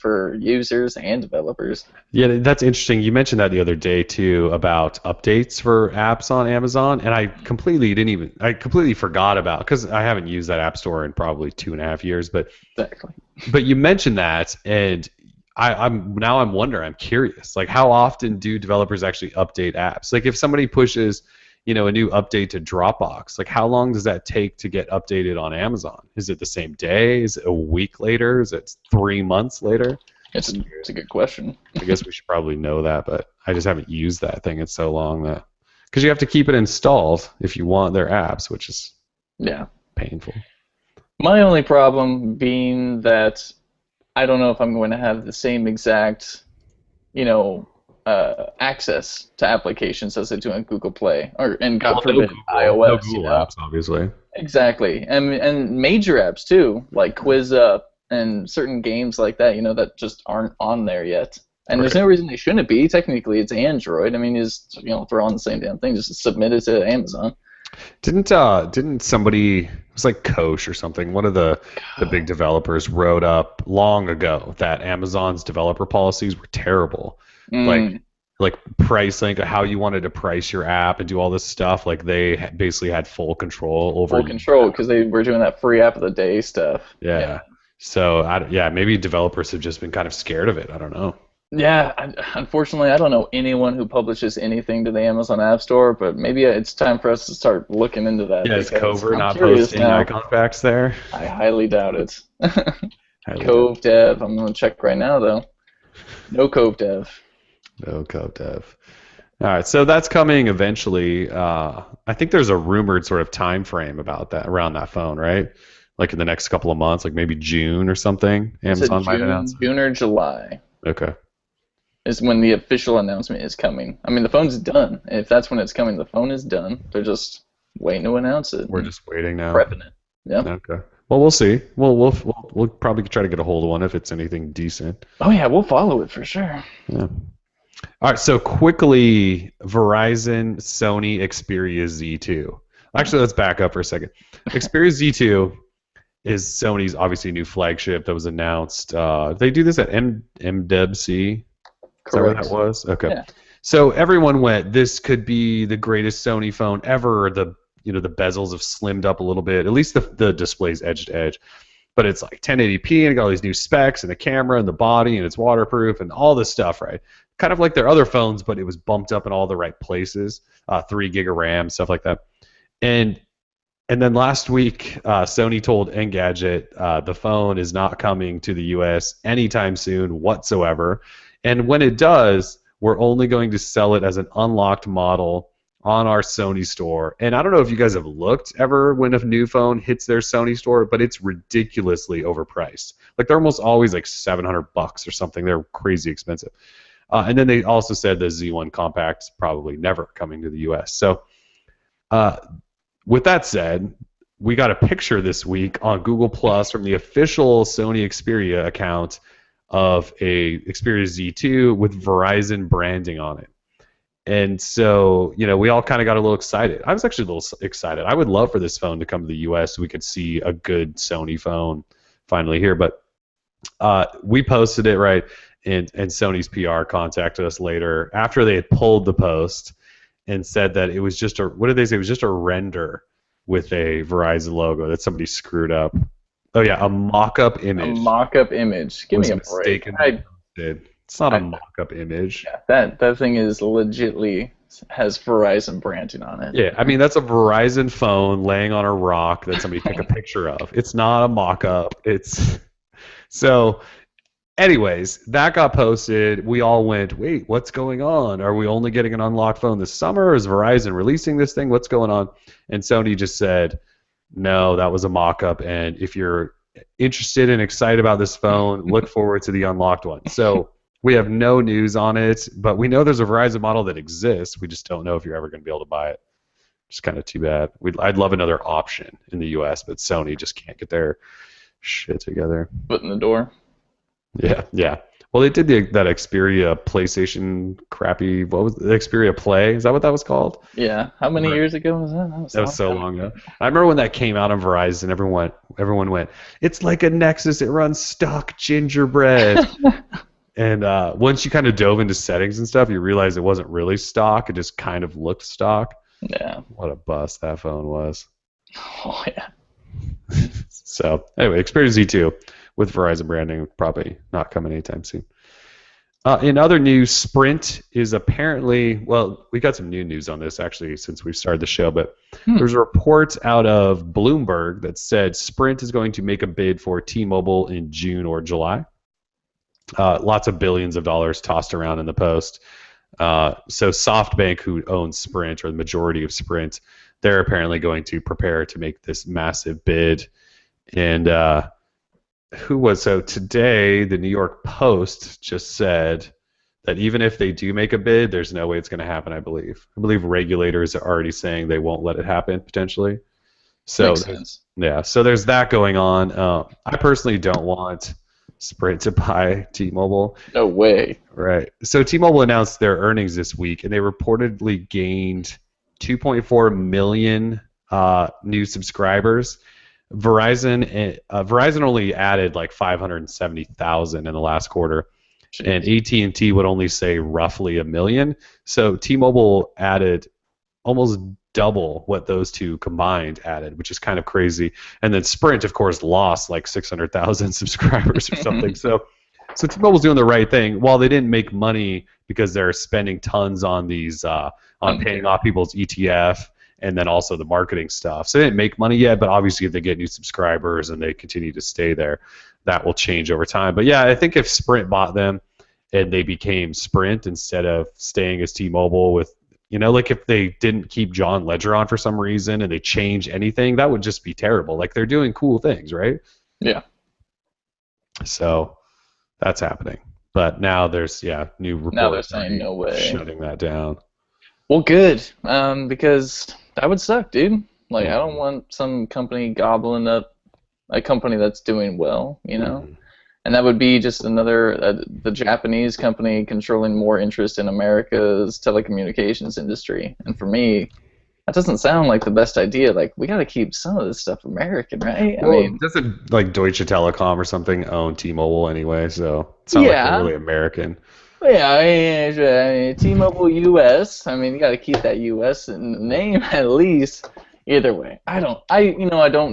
for users and developers. Yeah, that's interesting. You mentioned that the other day too about updates for apps on Amazon, and I completely forgot about because I haven't used that app store in probably 2.5 years. But Exactly. you mentioned that, and I'm wondering, I'm curious, like how often do developers actually update apps? Like if somebody pushes, a new update to Dropbox, like how long does that take to get updated on Amazon? Is it the same day? Is it a week later? Is it 3 months later? It's a good question. I guess we should probably know that, but I just haven't used that thing in so long that because you have to keep it installed if you want their apps, which is painful. My only problem being that I don't know if I'm going to have the same exact, access to applications as I do on Google Play, and God forbid iOS. No Google apps, obviously. Exactly, and major apps too, like QuizUp and certain games like that, that just aren't on there yet. And there's no reason they shouldn't be. Technically, it's Android. I mean, you just throw on the same damn thing, just submit it to Amazon. Didn't somebody, it was like Koch or something, one of the big developers wrote up long ago that Amazon's developer policies were terrible. Like pricing, how you wanted to price your app and do all this stuff, like they basically had full control over because they were doing that free app of the day stuff. Yeah. So maybe developers have just been kind of scared of it. I don't know. Yeah, unfortunately, I don't know anyone who publishes anything to the Amazon App Store, but maybe it's time for us to start looking into that. Yeah, is Cover not curious posting now. icon packs there? I highly doubt it. Cove Dev, I'm going to check right now, though. No Cove Dev. No Cove Dev. All right, so that's coming eventually. I think there's a rumored sort of time frame about that around that phone, right? Like in the next couple of months, like maybe June or something. Amazon might announce it. June or July. Okay. Is when the official announcement is coming. I mean, the phone's done. If that's when it's coming, the phone is done. They're just waiting to announce it. We're just waiting now. Prepping it. Yeah. Okay. Well, we'll see. We'll probably try to get a hold of one if it's anything decent. Oh yeah, we'll follow it for sure. Yeah. All right. So quickly, Verizon, Sony, Xperia Z2. Actually, let's back up for a second. Xperia Z2 is Sony's obviously new flagship that was announced. They do this at MWC. Is that what that was? Okay. Yeah. So everyone went, this could be the greatest Sony phone ever. The bezels have slimmed up a little bit. At least the display's edge to edge. But it's like 1080p and it got all these new specs and the camera and the body and it's waterproof and all this stuff, right? Kind of like their other phones, but it was bumped up in all the right places. 3 gig of RAM, stuff like that. And then last week, Sony told Engadget the phone is not coming to the U.S. anytime soon whatsoever. And when it does, we're only going to sell it as an unlocked model on our Sony store. And I don't know if you guys have looked ever when a new phone hits their Sony store, but it's ridiculously overpriced. Like they're almost always like $700 or something. They're crazy expensive. And then they also said the Z1 Compact's probably never coming to the U.S. So with that said, we got a picture this week on Google Plus from the official Sony Xperia account of a Xperia Z2 with Verizon branding on it. And so, we all kind of got a little excited. I was actually a little excited. I would love for this phone to come to the U.S. so we could see a good Sony phone finally here. But we posted it, right, and Sony's PR contacted us later after they had pulled the post and said that it was just what did they say? It was just a render with a Verizon logo that somebody screwed up. Oh yeah, a mock-up image. A mock-up image. Give me a break. It's not a mock-up image. Yeah, that thing is legitly has Verizon branding on it. Yeah, I mean that's a Verizon phone laying on a rock that somebody took a picture of. It's not a mock-up. It's so. Anyways, that got posted. We all went, wait, what's going on? Are we only getting an unlocked phone this summer? Is Verizon releasing this thing? What's going on? And Sony just said, no, that was a mock-up. And if you're interested and excited about this phone, look forward to the unlocked one. So we have no news on it, but we know there's a Verizon model that exists. We just don't know if you're ever going to be able to buy it. It's kind of too bad. I'd love another option in the U.S., but Sony just can't get their shit together. Foot in the door. Yeah. Well, they did that Xperia PlayStation crappy. What was the Xperia Play? Is that what that was called? Yeah. How many years ago was that? That was so long ago. I remember when that came out on Verizon. Everyone went, it's like a Nexus. It runs stock gingerbread. And once you kind of dove into settings and stuff, you realized it wasn't really stock. It just kind of looked stock. Yeah. What a bust that phone was. Oh yeah. So anyway, Xperia Z2. With Verizon branding, probably not coming anytime soon. In other news, Sprint is apparently, well, we got some new news on this actually since we started the show, but there's a report out of Bloomberg that said Sprint is going to make a bid for T-Mobile in June or July. Lots of billions of dollars tossed around in the post. So SoftBank, who owns Sprint, or the majority of Sprint, they're apparently going to prepare to make this massive bid. And so today the New York Post just said that even if they do make a bid, there's no way it's going to happen. I believe regulators are already saying they won't let it happen potentially. So makes sense. Yeah, so there's that going on. I personally don't want Sprint to buy T-Mobile. No way. Right. So T-Mobile announced their earnings this week, and they reportedly gained 2.4 million new subscribers. Verizon only added like 570,000 in the last quarter. Jeez. And AT&T would only say roughly 1 million. So T-Mobile added almost double what those two combined added, which is kind of crazy. And then Sprint, of course, lost like 600,000 subscribers or something. So T-Mobile's doing the right thing. While they didn't make money because they're spending tons on these on paying off people's ETF. And then also the marketing stuff. So they didn't make money yet, but obviously if they get new subscribers and they continue to stay there, that will change over time. But yeah, I think if Sprint bought them and they became Sprint instead of staying as T-Mobile with, like if they didn't keep John Ledger on for some reason and they changed anything, that would just be terrible. Like they're doing cool things, right? Yeah. So that's happening. But now there's, new reports. Now they're saying no way. Shutting that down. Well, good, because that would suck, dude. Like, I don't want some company gobbling up a company that's doing well, Mm-hmm. And that would be just another, the Japanese company controlling more interest in America's telecommunications industry. And for me, that doesn't sound like the best idea. Like, we got to keep some of this stuff American, right? Well, I mean, doesn't like Deutsche Telekom or something own T-Mobile anyway? So it's not like they're really American. Yeah, I mean, T-Mobile US. I mean, you got to keep that US in the name at least. Either way, I don't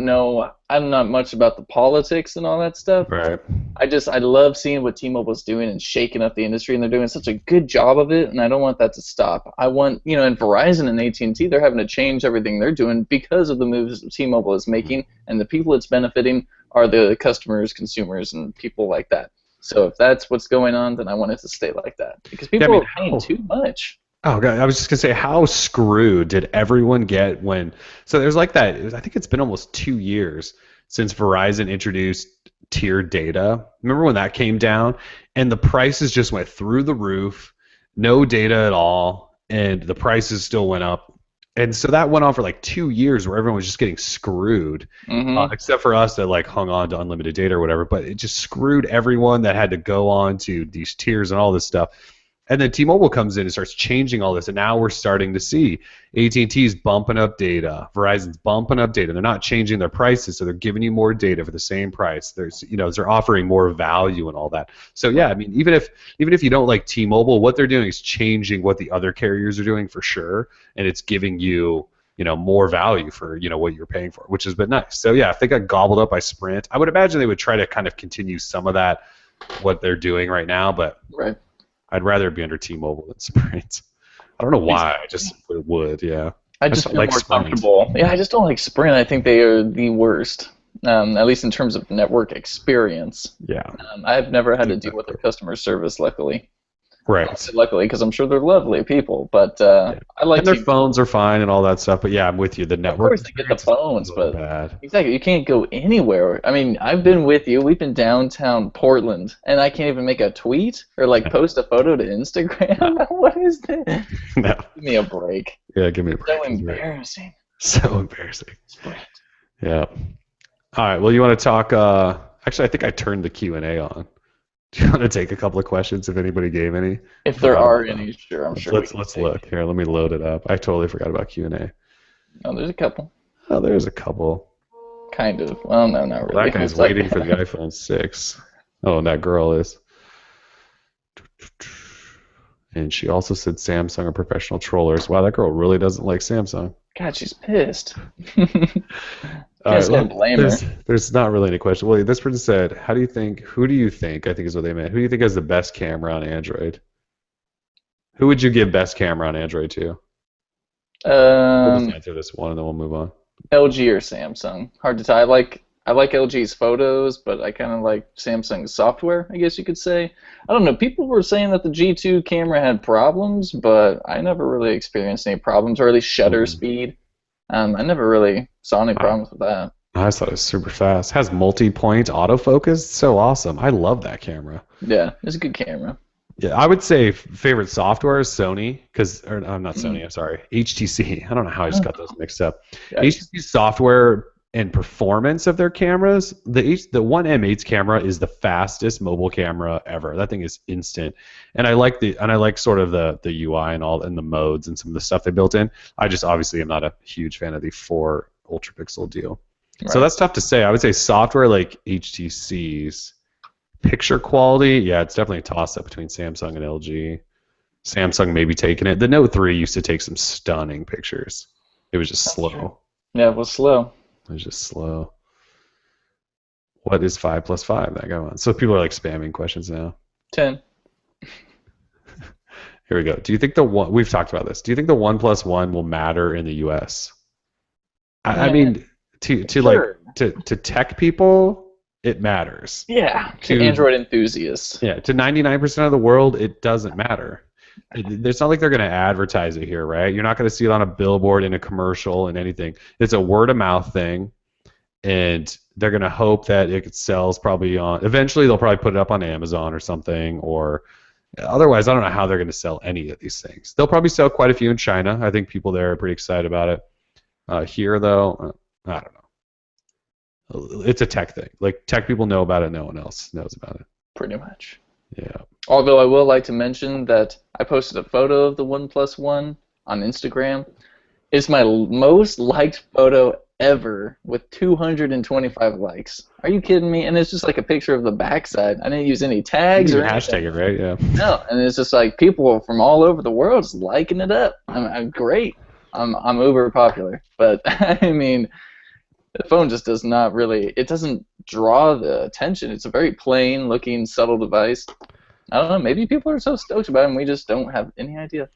know. I'm not much about the politics and all that stuff. Right. I love seeing what T-Mobile's doing and shaking up the industry, and they're doing such a good job of it, and I don't want that to stop. I want, and Verizon and AT&T, they're having to change everything they're doing because of the moves T-Mobile is making, and the people it's benefiting are the customers, consumers, and people like that. So if that's what's going on, then I want it to stay like that because people are paying too much. Oh god, I was just gonna say, how screwed did everyone get when? So there's like that. I think it's been almost 2 years since Verizon introduced tiered data. Remember when that came down and the prices just went through the roof, no data at all, and the prices still went up And so that went on for like 2 years where everyone was just getting screwed, Mm-hmm. except for us that like hung on to unlimited data or whatever. But it just screwed everyone that had to go on to these tiers and all this stuff. And then T-Mobile comes in and starts changing all this, and now we're starting to see AT&T's bumping up data, Verizon's bumping up data. They're not changing their prices, so they're giving you more data for the same price. They're offering more value and all that. So yeah, I mean, even if you don't like T-Mobile, what they're doing is changing what the other carriers are doing for sure, and it's giving you more value for what you're paying for, which has been nice. So yeah, if they got gobbled up by Sprint, I would imagine they would try to kind of continue some of that what they're doing right now, but. Right. I'd rather be under T-Mobile than Sprint. I don't know why. I just would. Yeah. I just don't feel like more Sprint. comfortable. Yeah, I just don't like Sprint. I think they are the worst, at least in terms of network experience. Yeah. I've never had to deal with their customer service, luckily. Right. Luckily, because I'm sure they're lovely people, but Yeah. I like And their to. phones are fine and all that stuff, but yeah, I'm with you. The Of network course, they get the experience is phones, a little but bad. exactly, you can't go anywhere. I mean, I've been with you. We've been downtown Portland, and I can't even make a tweet or like post a photo to Instagram. What is this? No. Give me a break. Yeah, give me a break. So embarrassing. So embarrassing. Sprint. Yeah. All right. Well, you want to talk? Actually, I think I turned the Q&A on. Do you want to take a couple of questions if anybody gave any? If there are any, sure, I'm sure. Let's look here. Let me load it up. I totally forgot about Q&A. Oh, there's a couple. Oh, there's a couple. Kind of. Well, no, not really. That guy's It's like- waiting for the iPhone 6. Oh, and that girl is. And she also said Samsung are professional trollers. Wow, that girl really doesn't like Samsung. God, she's pissed. All Can't right, blame her. there's not really any question. Well, this person said, who do you think, I think is what they meant, who do you think has the best camera on Android? Who would you give best camera on Android to? We'll just answer this one and then we'll move on. LG or Samsung. Hard to tell. I like LG's photos, but I kind of like Samsung's software, I guess you could say. I don't know. People were saying that the G2 camera had problems, but I never really experienced any problems, or at least shutter speed. I never really saw any problems with that. I just thought it was super fast. Has multi-point autofocus. So awesome. I love that camera. Yeah, it's a good camera. Yeah, I would say favorite software is Sony, I'm not Sony, I'm sorry, HTC. I don't know how I just got those mixed up. Yeah. HTC software and performance of their cameras, the One M8's camera is the fastest mobile camera ever. That thing is instant, and I like sort of the UI and the modes and some of the stuff they built in. I just obviously am not a huge fan of the 4 ultra pixel deal, so that's tough to say. I would say software like HTC's. Picture quality, yeah, it's definitely a toss-up between Samsung and LG. Samsung maybe taking it. The Note 3 used to take some stunning pictures. It was just slow. True. Yeah, it was slow. It was just slow. What is 5 plus 5? That go on. So people are like spamming questions now. 10. Here we go. Do you think we've talked about this. Do you think the OnePlus One will matter in the US? I mean, to tech people, it matters. Yeah, to Android enthusiasts. Yeah, to 99% of the world, it doesn't matter. It's not like they're going to advertise it here, right? You're not going to see it on a billboard, in a commercial, and anything. It's a word-of-mouth thing, and they're going to hope that it sells probably on... Eventually, they'll probably put it up on Amazon or something, or... Otherwise, I don't know how they're going to sell any of these things. They'll probably sell quite a few in China. I think people there are pretty excited about it. Here, though, I don't know. It's a tech thing. Like, tech people know about it, no one else knows about it. Pretty much. Yeah. Although I will like to mention that I posted a photo of the OnePlus One on Instagram. It's my most liked photo ever with 225 likes. Are you kidding me? And it's just like a picture of the backside. I didn't use any tags You or can anything. hashtag it, right? Yeah. No, and it's just like people from all over the world just liking it up. I'm great. I'm uber popular. But I mean, the phone just does not really, it doesn't draw the attention. It's a very plain looking, subtle device. I don't know, maybe people are so stoked about it and we just don't have any idea.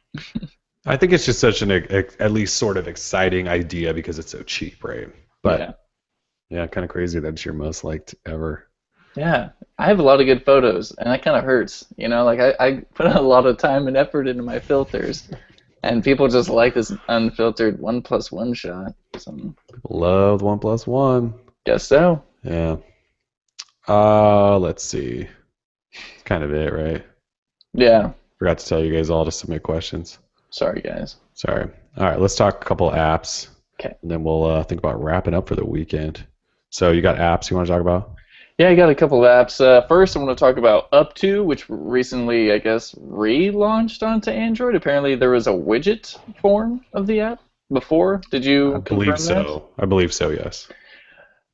I think it's just such an at least sort of exciting idea because it's so cheap, right? But yeah, kind of crazy that it's your most liked ever. Yeah, I have a lot of good photos and that kind of hurts. You know, like I put a lot of time and effort into my filters. And people just like this unfiltered OnePlus One shot. People love OnePlus One. Guess so. Yeah. Let's see. That's kind of it, right? Yeah. Forgot to tell you guys all to submit questions. Sorry, guys. Sorry. All right, let's talk a couple apps, Okay. and then we'll think about wrapping up for the weekend. So you got apps you want to talk about? Yeah, I got a couple of apps. First, I want to talk about Up2, which recently, I guess, relaunched onto Android. Apparently, there was a widget form of the app before. Did I you believe confirm that? so. I believe so. Yes.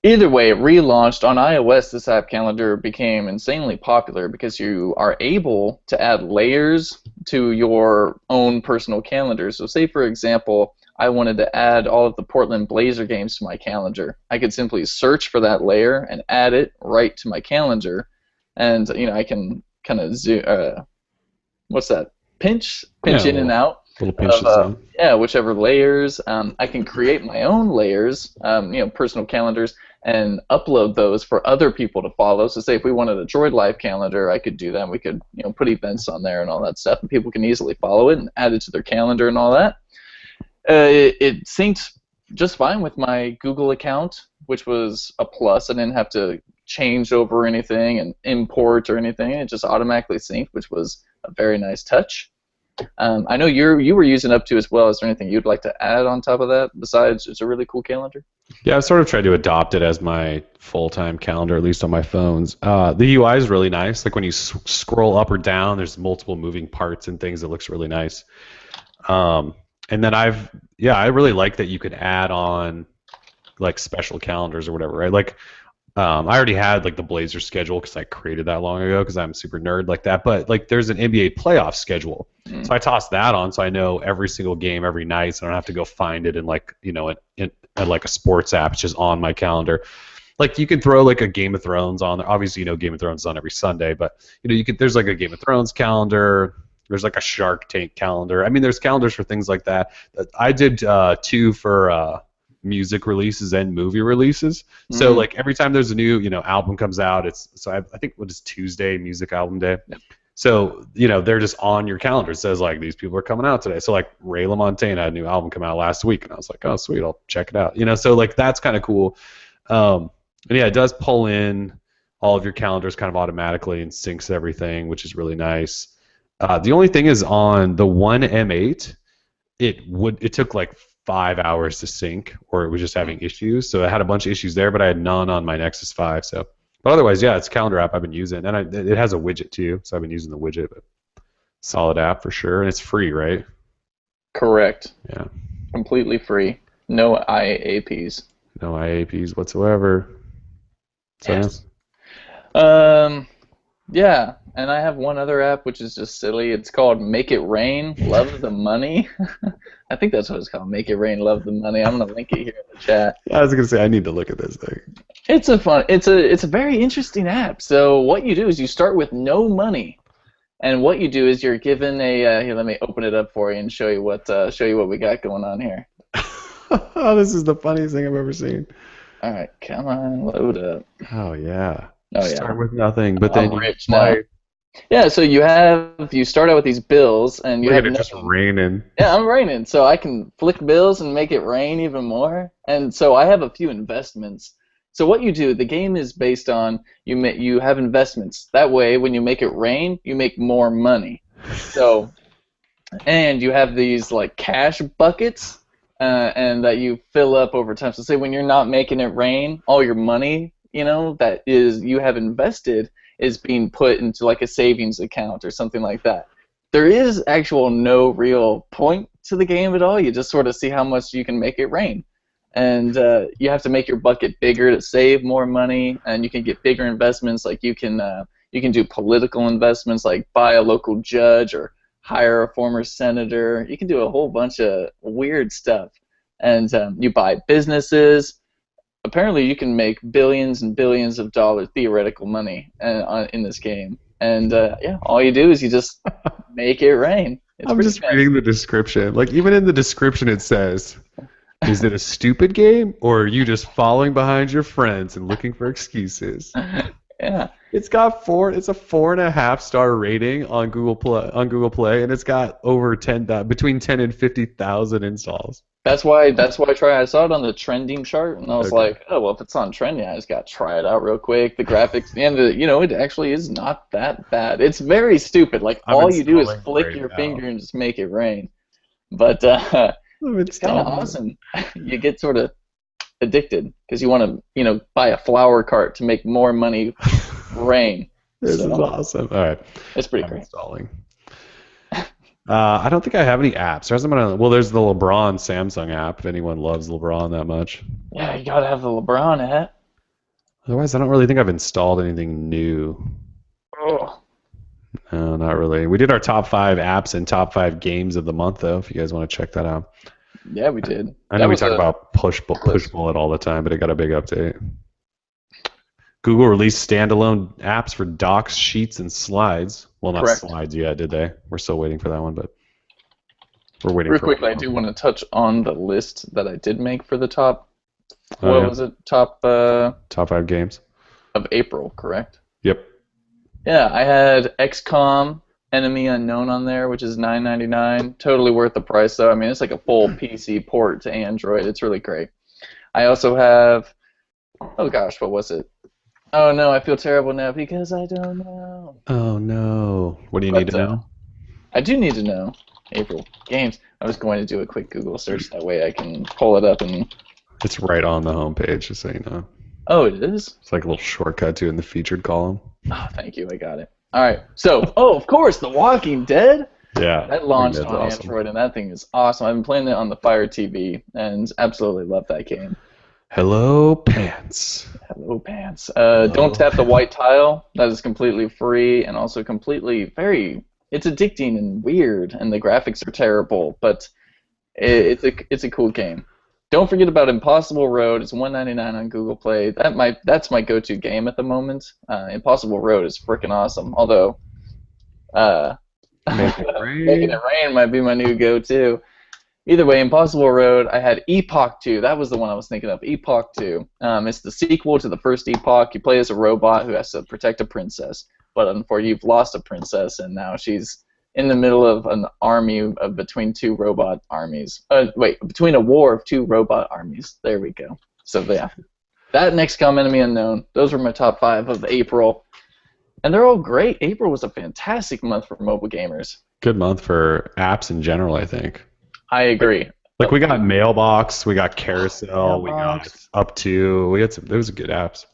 Either way, it relaunched on iOS. This app calendar became insanely popular because you are able to add layers to your own personal calendar. So, say for example, I wanted to add all of the Portland Blazer games to my calendar. I could simply search for that layer and add it right to my calendar, and I can kind of what's that? Pinch Yeah, in and out little of pinches in. yeah, whichever layers. I can create my own layers, personal calendars, and upload those for other people to follow. So say if we wanted a Droid Life calendar, I could do that. We could put events on there and all that stuff, and people can easily follow it and add it to their calendar and all that. It synced just fine with my Google account, which was a plus. I didn't have to change over anything and import or anything. It just automatically synced, which was a very nice touch. I know you were using Up2 as well. Is there anything you'd like to add on top of that besides it's a really cool calendar? Yeah, I've sort of tried to adopt it as my full-time calendar, at least on my phones. The UI is really nice. Like when you scroll up or down, there's multiple moving parts and things. It looks really nice. And then I really like that you could add on like special calendars or whatever, right? Like I already had like the Blazer schedule because I created that long ago because I'm a super nerd like that. But like there's an NBA playoff schedule, so I toss that on so I know every single game every night, so I don't have to go find it in like in like a sports app. It's just on my calendar. Like you can throw like a Game of Thrones on there. Obviously, Game of Thrones is on every Sunday, but you could there's like a Game of Thrones calendar. There's like a Shark Tank calendar. I mean, there's calendars for things like that. I did two for music releases and movie releases. So like every time there's a new album comes out, I think what is Tuesday music album day. Yep. So they're just on your calendar. It says like these people are coming out today. So like Ray LaMontagne had a new album come out last week, and I was like, oh sweet, I'll check it out. So like that's kind of cool. And yeah, it does pull in all of your calendars kind of automatically and syncs everything, which is really nice. The only thing is on the One M8, it took like 5 hours to sync, or it was just having issues. So I had a bunch of issues there, but I had none on my Nexus 5. So, but otherwise, yeah, it's a calendar app I've been using, and it has a widget too. So I've been using the widget. But solid app for sure, and it's free, right? Correct. Yeah. Completely free. No IAPs. No IAPs whatsoever. So, Yes. Yeah, and I have one other app which is just silly. It's called Make It Rain, Love the Money. I think that's what it's called, Make It Rain, Love the Money. I'm gonna link it here in the chat. yeah, I was gonna say I need to look at this thing. It's a very interesting app. So what you do is you start with no money, and what you do is you're given a here. Let me open it up for you and show you what we got going on here. Oh, this is the funniest thing I've ever seen. All right, come on, load up. Oh yeah. Oh yeah. Start with nothing, but then I'm rich now. Yeah, so you start out with these bills, and you look have at it just raining. Yeah, I'm raining, so I can flick bills and make it rain even more. And so I have a few investments. So what you do, the game is based on you have investments. That way, when you make it rain, you make more money. So, and you have these like cash buckets, and that you fill up over time. So say when you're not making it rain, all your money, that is you have invested is being put into like a savings account or something like that. There is no real point to the game at all. You just sort of see how much you can make it rain. And you have to make your bucket bigger to save more money, and you can get bigger investments. Like you can do political investments, like buy a local judge or hire a former senator. You can do a whole bunch of weird stuff. And you buy businesses. Apparently, you can make billions and billions of dollars theoretical money in this game. And yeah, all you do is you just make it rain. I'm just reading the description. Like even in the description, it says, "Is it a stupid game, or are you just following behind your friends and looking for excuses?" Yeah. It's a 4.5 star rating on Google Play, and it's got over between 10 and 50,000 installs. That's why I tried. I saw it on the trending chart, and I was like, oh well, if it's on trending, I just got to try it out real quick. The graphics, and it actually is not that bad. It's very stupid. Like all you do is flick your finger and just make it rain. But It's kind of awesome. You get sort of addicted because you want to, buy a flower cart to make more money rain. This is awesome. All right. It's pretty great. Installing. I don't think I have any apps. Well, there's the LeBron Samsung app if anyone loves LeBron that much. Yeah, you gotta have the LeBron app. Otherwise, I don't really think I've installed anything new. Oh. No, not really. We did our top 5 apps and top 5 games of the month, though, if you guys want to check that out. Yeah, we did. I know we talk about push bullet all the time, but it got a big update. Google released standalone apps for docs, sheets, and slides. Well, not slides yet, did they? We're still waiting for that one, but we're waiting for it. Real quickly, I do want to touch on the list that I did make for the top. What was it? Top 5 games of April, correct? Yep. Yeah, I had XCOM Enemy Unknown on there, which is $9.99. Totally worth the price, though. I mean, it's like a full PC port to Android. It's really great. I also have, oh gosh, what was it? Oh no, I feel terrible now because I don't know. Oh no. What do you need to know? I do need to know. April games. I was going to do a quick Google search. That way I can pull it up and... It's right on the homepage, just so you know. Oh, it is? It's like a little shortcut to it in the featured column. Oh, thank you. I got it. All right. So, of course, The Walking Dead. Yeah. That launched on Android, and that thing is awesome. I've been playing it on the Fire TV, and absolutely love that game. Hello, Pants. Hello, Pants. Don't tap the white tile. That is completely free, and also completely it's addicting and weird, and the graphics are terrible, but it's a cool game. Don't forget about Impossible Road. It's $1.99 on Google Play. That's my go-to game at the moment. Impossible Road is freaking awesome. Although, Making It Rain might be my new go-to. Either way, Impossible Road. I had Epoch 2. That was the one I was thinking of. Epoch 2. It's the sequel to the first Epoch. You play as a robot who has to protect a princess, but unfortunately, you've lost a princess, and now she's in the middle of an army between 2 robot armies. Between a war of 2 robot armies. There we go. So yeah, that XCOM Enemy Unknown. Those were my top 5 of April, and they're all great. April was a fantastic month for mobile gamers. Good month for apps in general, I think. I agree. Like we got Mailbox, we got Carousel, we got Up2. We had those are good apps.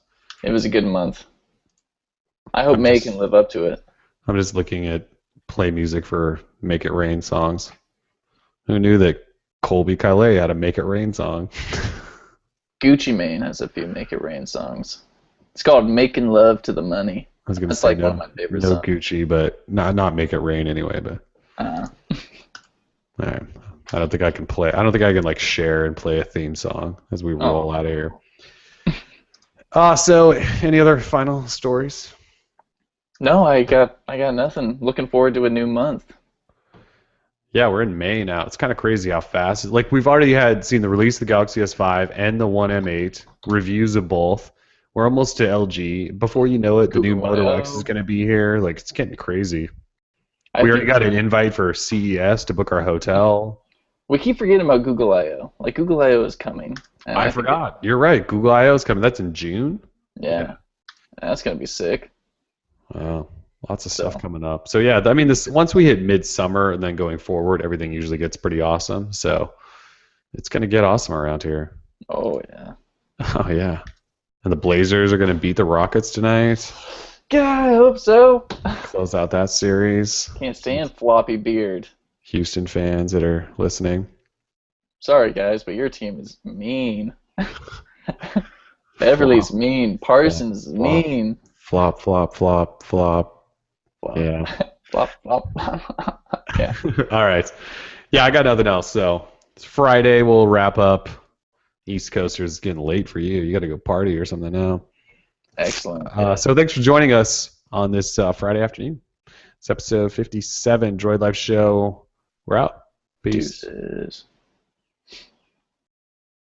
It was a good month. I hope May can live up to it. I'm just looking at play music for Make It Rain songs. Who knew that Colby Calais had a Make It Rain song? Gucci Mane has a few Make It Rain songs. It's called Making Love to the Money. I was gonna That's say like no, one of my favorite songs. Gucci, but not Make It Rain anyway. But all right, I don't think I can like share and play a theme song as we roll out of here. So any other final stories? No, I got nothing. Looking forward to a new month. Yeah, we're in May now. It's kind of crazy how fast. Like we've already seen the release of the Galaxy S5 and the One M8 reviews of both. We're almost to LG. Before you know it, the new Moto X is going to be here. Like it's getting crazy. We already got an invite for CES to book our hotel. We keep forgetting about Google I/O. Like Google I/O is coming. I forgot. You're right. Google I/O is coming. That's in June. Yeah. That's gonna be sick. Wow. Lots of stuff coming up. So yeah, I mean, once we hit midsummer and then going forward, everything usually gets pretty awesome. So it's gonna get awesome around here. Oh yeah. Oh yeah. And the Blazers are gonna beat the Rockets tonight. Yeah, I hope so. Close out that series. Can't stand floppy beard. Houston fans that are listening. Sorry guys, but your team is mean. Beverly's mean. Parsons is mean. Flop, flop, flop, flop. Flop. Yeah. Flop, flop. Yeah. All right. Yeah, I got nothing else. So it's Friday. We'll wrap up. East Coasters getting late for you. You got to go party or something now. Excellent. So thanks for joining us on this Friday afternoon. It's episode 57, Droid Life Show. We're out. Peace. Deuces.